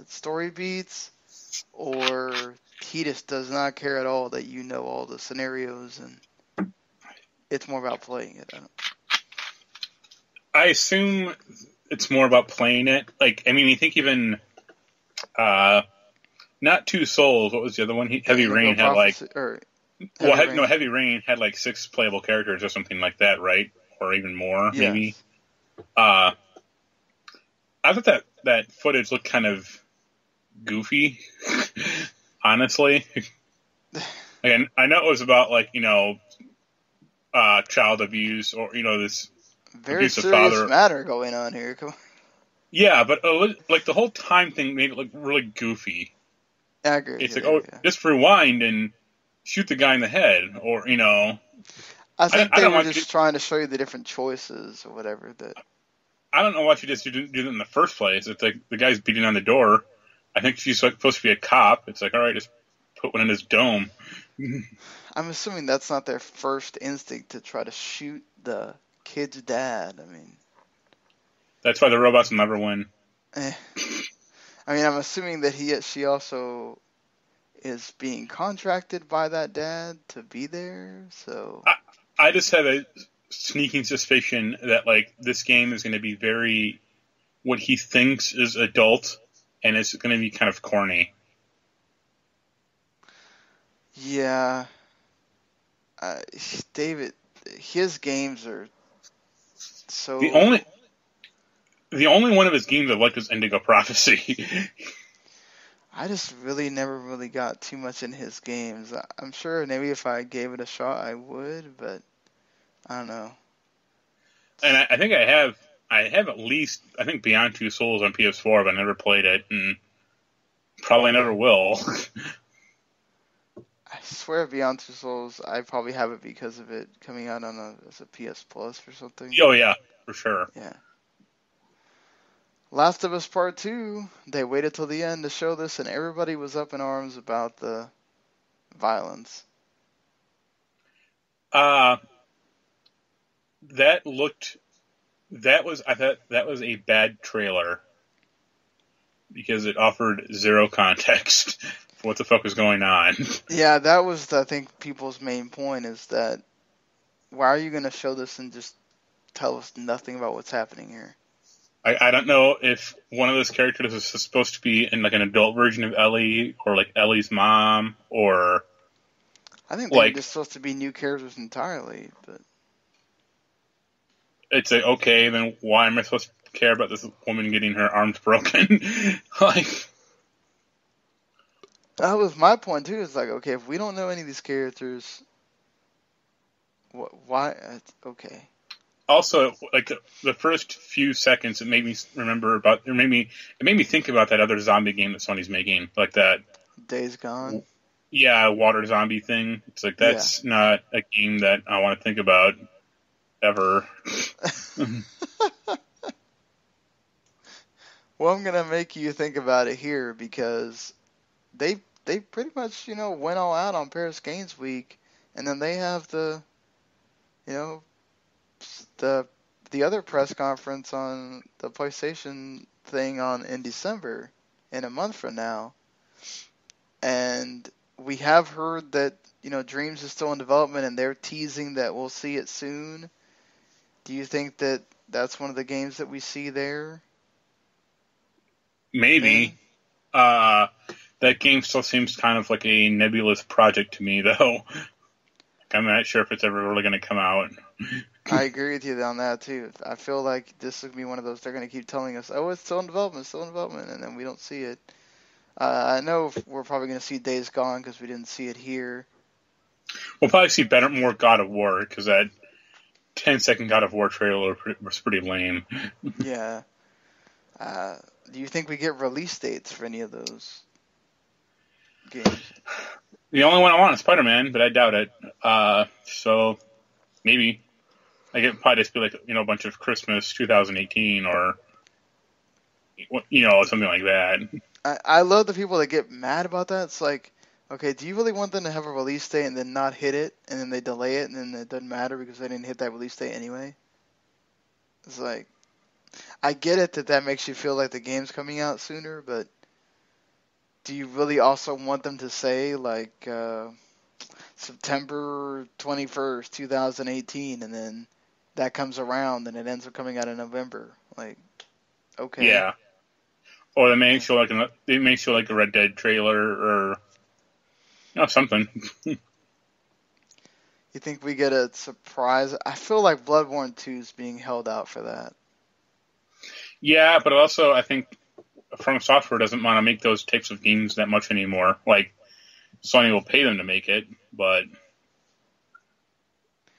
story beats, or he just does not care at all that you know all the scenarios and it's more about playing it. I assume it's more about playing it. Like, I mean, you think even not Two Souls. What was the other one? Heavy Rain had like. Heavy Rain had like 6 playable characters or something like that, right? Or even more, yes. Maybe. I thought that footage looked kind of goofy, honestly. And I know it was about like, child abuse or, this very abusive serious father matter going on here. Come on. Yeah, but like the whole time thing made it look really goofy. I agree. It's just rewind and shoot the guy in the head, or I think they were just trying to show you the different choices or whatever. I don't know why she just didn't do that in the first place. It's like the guy's beating on the door. I think she's supposed to be a cop. It's like, all right, just put one in his dome. I'm assuming that's not their first instinct to try to shoot the kid's dad. I mean, that's why the robots will never win. I mean, I'm assuming that she also is being contracted by that dad to be there. So I just have a sneaking suspicion that like this game is going to be very what he thinks is adult, and it's going to be kind of corny. Yeah, David, his games are so. The only one of his games I liked was Indigo Prophecy. I just never really got too much in his games. I'm sure maybe if I gave it a shot, I would, but I don't know. And I think I have at least, I think Beyond Two Souls on PS4, but I never played it, and probably never will. I swear Beyond Two Souls, I probably have it because of it coming out as a PS Plus or something. Oh yeah, for sure. Yeah. Last of Us Part 2, they waited till the end to show this, and everybody was up in arms about the violence. I thought that was a bad trailer because it offered zero context for what the fuck was going on. Yeah, that was, I think, people's main point is that why are you going to show this and just tell us nothing about what's happening here? I don't know if one of those characters is supposed to be in like an adult version of Ellie or like Ellie's mom or I think they're just supposed to be new characters entirely, but it's like, okay, then why am I supposed to care about this woman getting her arms broken? Like, that was my point too. It's like, okay, if we don't know any of these characters, why? Okay. Also, like the first few seconds, it made me remember about. It made me think about that other zombie game that Sony's making, like that Days Gone. Yeah, water zombie thing. It's like that's not a game that I want to think about ever. Well, I'm gonna make you think about it here because they pretty much went all out on Paris Games Week, and then they have the the other press conference on the PlayStation thing in December, in a month from now, and we have heard that Dreams is still in development, and they're teasing that we'll see it soon. Do you think that that's one of the games that we see there? Maybe. That game still seems kind of like a nebulous project to me, though. I'm not sure if it's ever really going to come out. I agree with you on that, too. I feel like this would be one of those they're going to keep telling us, oh, it's still in development, and then we don't see it. I know we're probably going to see Days Gone because we didn't see it here. We'll probably see more God of War because that 10-second God of War trailer was pretty lame. Yeah. Do you think we get release dates for any of those games? The only one I want is Spider-Man, but I doubt it. So maybe I get probably just be like a bunch of Christmas 2018 or something like that. I love the people that get mad about that. It's like, okay, do you really want them to have a release date and then not hit it, and then they delay it, and then it doesn't matter because they didn't hit that release date anyway? It's like, I get it that makes you feel like the game's coming out sooner, but do you really also want them to say, like, September 21st, 2018, and then that comes around and it ends up coming out in November? Like, okay. Yeah. Or they may show like a Red Dead trailer or something. You think we get a surprise? I feel like Bloodborne 2 is being held out for that. Yeah, but also I think From Software doesn't want to make those types of games that much anymore. Like, Sony will pay them to make it, but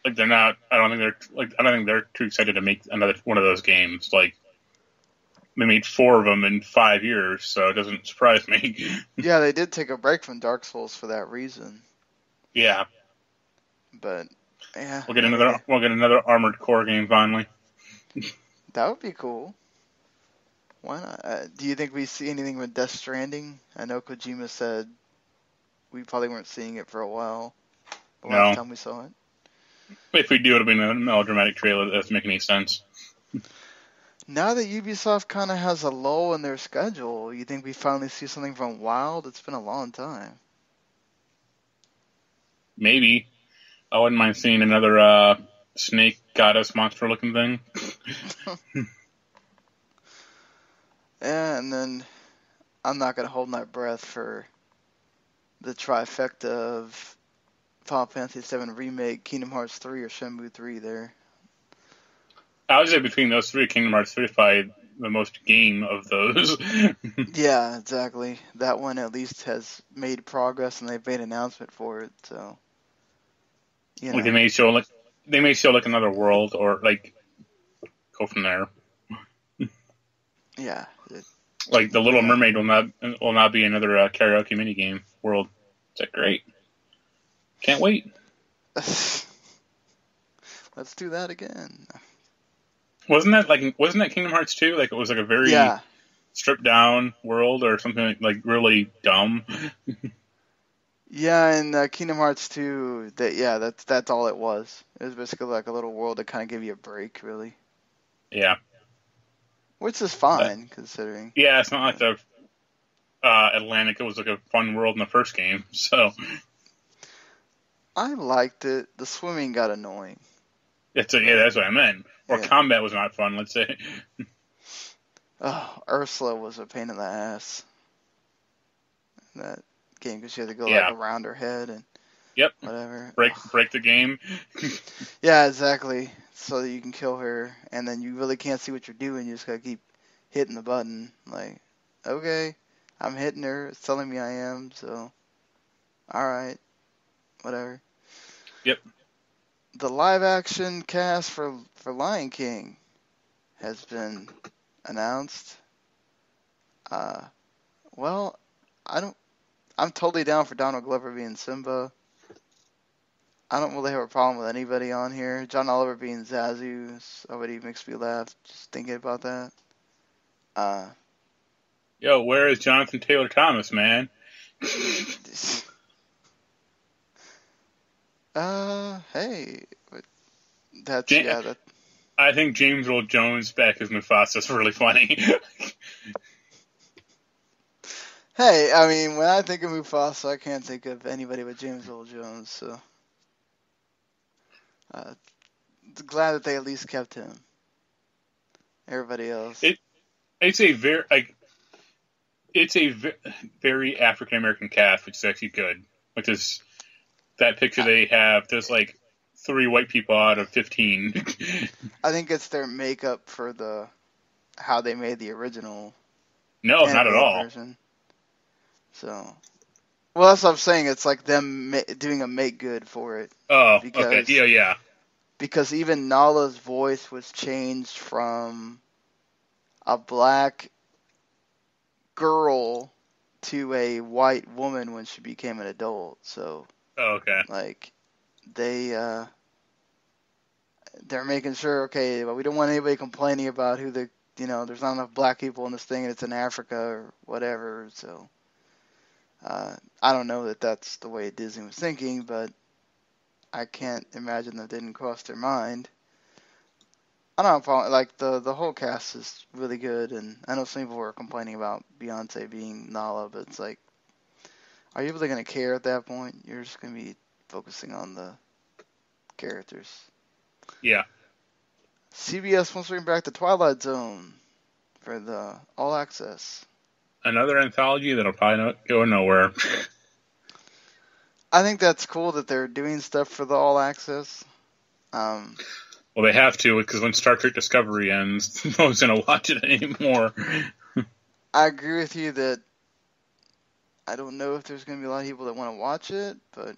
like they're not. I don't think they're too excited to make another one of those games. Like, they made 4 of them in 5 years, so it doesn't surprise me. Yeah, they did take a break from Dark Souls for that reason. Yeah, but yeah, we'll get another Armored Core game finally. That would be cool. Why not? Do you think we see anything with Death Stranding? I know Kojima said we probably weren't seeing it for a while. The last time we saw it. If we do, it'll be a melodramatic trailer that doesn't make any sense. Now that Ubisoft kind of has a lull in their schedule, you think we finally see something from Wild? It's been a long time. Maybe. I wouldn't mind seeing another snake goddess monster looking thing. Yeah, and then I'm not going to hold my breath for the trifecta of Final Fantasy VII Remake, Kingdom Hearts 3, or Shenmue 3 there. I would say between those 3, Kingdom Hearts 3 is probably the most game of those. Yeah, exactly. That one at least has made progress, and they've made an announcement for it. So, like they may show like another world, or like go from there. Yeah. Like the Little Mermaid will not be another karaoke minigame world. Is that great? Can't wait. Let's do that again. Wasn't that Kingdom Hearts 2? Like it was like a very stripped down world or something like really dumb. Yeah, in Kingdom Hearts 2, that's all it was. It was basically like a little world that kind of gave you a break, really. Yeah. Which is fine, considering. Yeah, it's not like the Atlantic. It was like a fun world in the first game, so. I liked it. The swimming got annoying. That's what I meant. Or combat was not fun, let's say. Oh, Ursula was a pain in the ass in that game because she had to go around her head, and Yep. Whatever. Break the game. Yeah, exactly. So that you can kill her, and then you really can't see what you're doing. You just gotta keep hitting the button. Like, okay, I'm hitting her. It's telling me I am. So, all right, whatever. Yep. The live action cast for Lion King has been announced. Well, I'm totally down for Donald Glover being Simba. I don't really have a problem with anybody on here. John Oliver being Zazu already makes me laugh just thinking about that. Yo, where is Jonathan Taylor Thomas, man? Hey, that's that. I think James Earl Jones back as Mufasa is really funny. Hey, I mean, when I think of Mufasa, I can't think of anybody but James Earl Jones. So, glad that they at least kept him. Everybody else. It's a very African American cast, which is actually good. Like this, that picture they have, there's like 3 white people out of 15. I think it's their makeup for how they made the original. No, not at all. Version. So, well, that's what I'm saying. It's like them doing a make good for it. Oh, okay. Yeah. Because even Nala's voice was changed from a black girl to a white woman when she became an adult. So, okay. Like, they're making sure, okay, well, we don't want anybody complaining about there's not enough black people in this thing and it's in Africa or whatever. So, I don't know that that's the way Disney was thinking, but I can't imagine that didn't cross their mind. I don't know, like, the whole cast is really good, and I know some people were complaining about Beyonce being Nala, but it's like, are you really going to care at that point? You're just going to be focusing on the characters. Yeah. CBS wants to bring back the Twilight Zone for the All Access. Another anthology that'll probably not go nowhere. I think that's cool that they're doing stuff for the All Access. Well, they have to, because when Star Trek Discovery ends, no one's going to watch it anymore. I agree with you that I don't know if there's going to be a lot of people that want to watch it, but...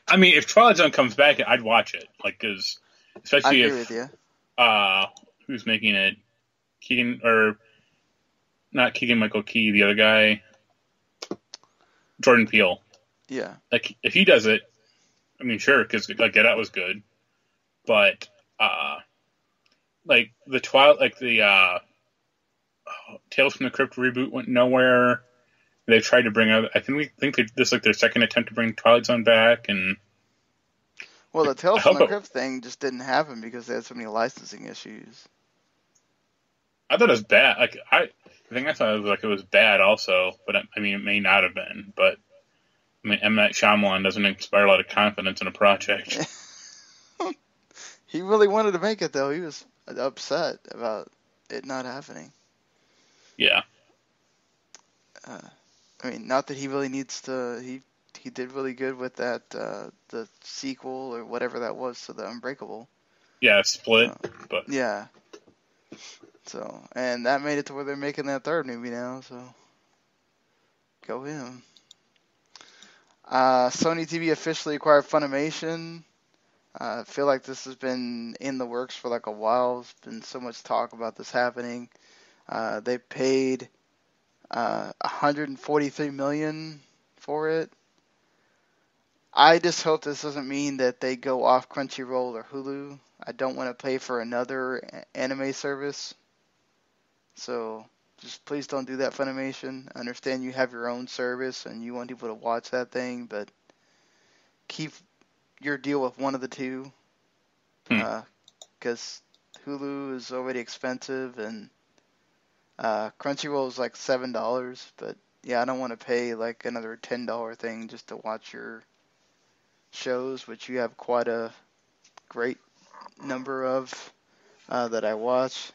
I mean, if Twilight Zone comes back, I'd watch it. Like, because... Especially I agree with you. Who's making it? Keegan, or... Not Keegan-Michael Key, the other guy. Jordan Peele. Yeah. Like, if he does it, I mean, sure, because, like, Get Out was good. But, like, the Tales from the Crypt reboot went nowhere. They tried to bring out, this is like their second attempt to bring Twilight Zone back, and... Well, the Tales from the Crypt thing just didn't happen because they had so many licensing issues. I thought it was bad. Like, I think I thought it was bad also, but I mean, it may not have been. But I mean, M. Night Shyamalan doesn't inspire a lot of confidence in a project. He really wanted to make it, though. He was upset about it not happening. Yeah. I mean, not that he really needs to. He did really good with that the sequel or whatever that was to the Unbreakable. Yeah, Split. But yeah. So, and that made it to where they're making that third movie now. So, go him. Sony TV officially acquired Funimation. I feel like this has been in the works for like a while. There's been so much talk about this happening. They paid $143 million for it. I just hope this doesn't mean that they go off Crunchyroll or Hulu. I don't want to pay for another anime service. So just please don't do that, Funimation. I understand you have your own service and you want people to watch that thing, but keep your deal with one of the two. Because Hulu is already expensive and Crunchyroll is like $7. But yeah, I don't want to pay like another $10 thing just to watch your shows, which you have quite a great number of that I watch.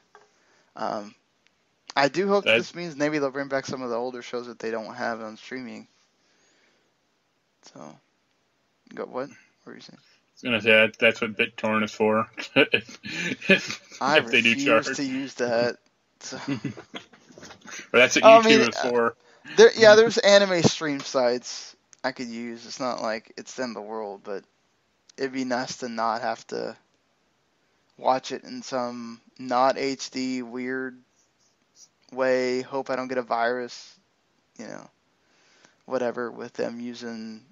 I do hope this means maybe they'll bring back some of the older shows that they don't have on streaming. So, What were you saying? I was going to say that's what BitTorrent is for. I if they do charge. refuse to use that. So. But that's what YouTube is for. There's anime stream sites I could use. It's not like it's the end of the world, but it'd be nice to not have to watch it in some not HD weird way. Hope I don't get a virus, whatever, with them using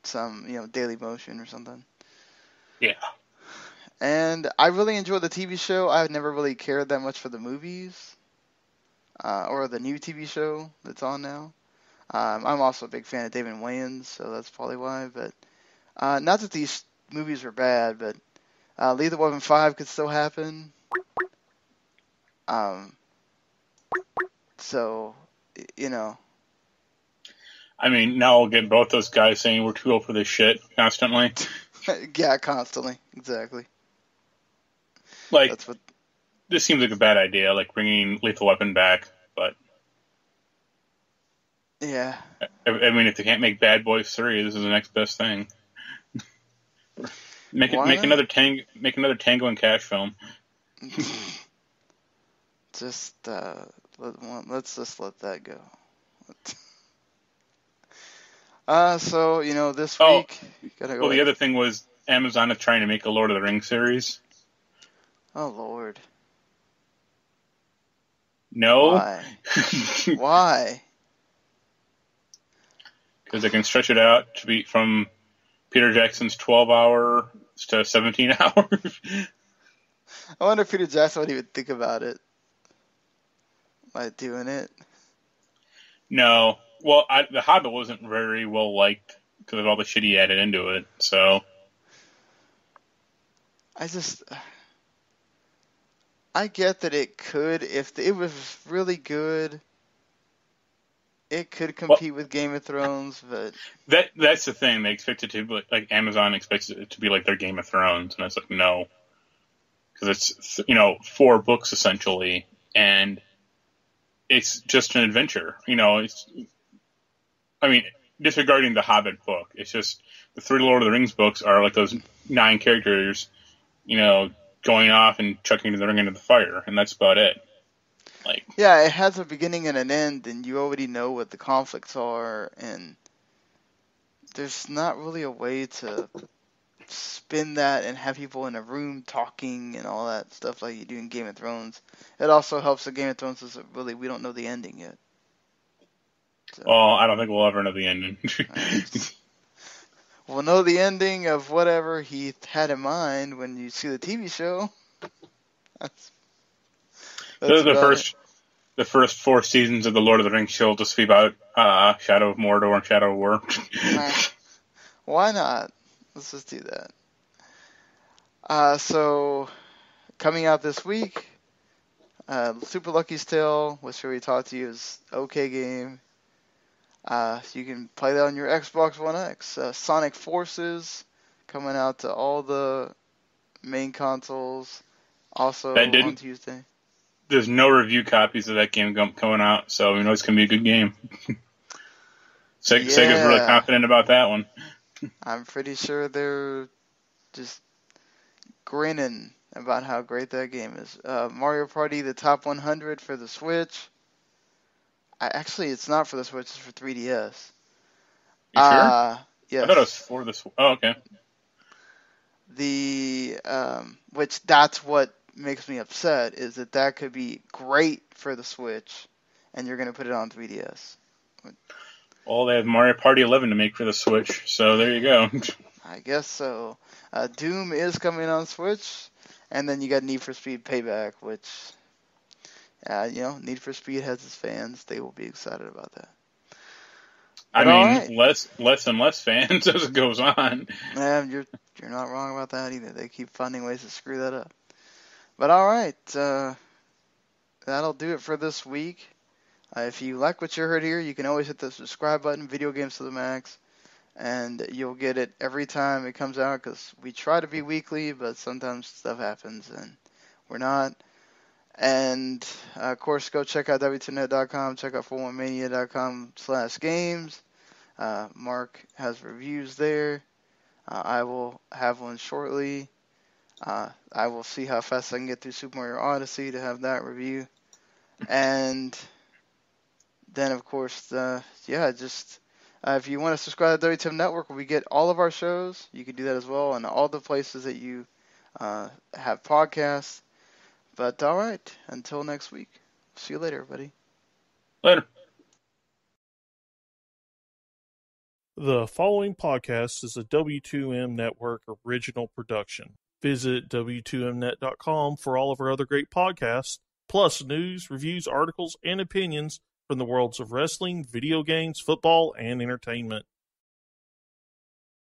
some, Daily Motion or something. Yeah. And I really enjoy the TV show. I've never really cared that much for the movies, or the new TV show that's on now. I'm also a big fan of David Wayans, so that's probably why. But not that these movies were bad, but Lethal Weapon 5 could still happen. So, I mean, now we'll get both those guys saying we're too old for this shit constantly. Yeah, constantly. Exactly. Like, this seems like a bad idea, like bringing Lethal Weapon back, but... Yeah. I mean, if they can't make Bad Boys 3, this is the next best thing. Make another Tango and Cash film. Just let's just let that go. So this week. The other thing was Amazon is trying to make a Lord of the Rings series. Oh Lord. No. Why? Why? Because they can stretch it out to be from Peter Jackson's 12 hour to 17 hours. I wonder if Peter Jackson would even think about it. Like doing it. No. Well, The Hobbit wasn't very well liked because of all the shit he added into it, so... I get that it could, if it was really good, it could compete with Game of Thrones, but... That's the thing, they expect it to be, like, Amazon expects it to be like their Game of Thrones, and it's like, no. Because it's, 4 books, essentially, and it's just an adventure, disregarding the Hobbit book, it's just, the 3 Lord of the Rings books are like those 9 characters, going off and chucking the ring into the fire, and that's about it. Yeah, it has a beginning and an end, and you already know what the conflicts are, and there's not really a way to spin that and have people in a room talking and all that stuff like you do in Game of Thrones. It also helps that Game of Thrones is we don't know the ending yet. So, well, I don't think we'll ever know the ending. We'll know the ending of whatever he had in mind when you see the TV show. That's the first 4 seasons of the Lord of the Rings show will just be about Shadow of Mordor and Shadow of War. Why not? Let's just do that. So, coming out this week, Super Lucky's Tale, which we talked to you, is okay game. You can play that on your Xbox One X. Sonic Forces, coming out to all the main consoles, also on Tuesday. There's no review copies of that game coming out, so we know it's going to be a good game. Sega's really confident about that one. I'm pretty sure they're just grinning about how great that game is. Mario Party, the Top 100 for the Switch. Actually, it's not for the Switch, it's for 3DS. You sure? Yes. I thought it was for the Switch. Oh, okay. Which that's what makes me upset, is that could be great for the Switch, and you're going to put it on 3DS. Well, they have Mario Party 11 to make for the Switch, so there you go. I guess so. Doom is coming on Switch, and then you got Need for Speed Payback, which, Need for Speed has its fans. They will be excited about that. But I mean, less and less fans as it goes on. Yeah, you're not wrong about that either. They keep finding ways to screw that up. But all right, that'll do it for this week. If you like what you heard here, you can always hit the subscribe button, Video Games to the Max, and you'll get it every time it comes out, because we try to be weekly, but sometimes stuff happens and we're not. And, of course, go check out W2Net.com, check out 41mania.com/games. Mark has reviews there. I will have one shortly. I will see how fast I can get through Super Mario Odyssey to have that review. And then, of course, if you want to subscribe to WTM Network, where we get all of our shows, you can do that as well, and all the places that you have podcasts. But all right, until next week. See you later, everybody. Later. The following podcast is a W2M Network original production. Visit W2Mnet.com for all of our other great podcasts, plus news, reviews, articles, and opinions from the worlds of wrestling, video games, football, and entertainment.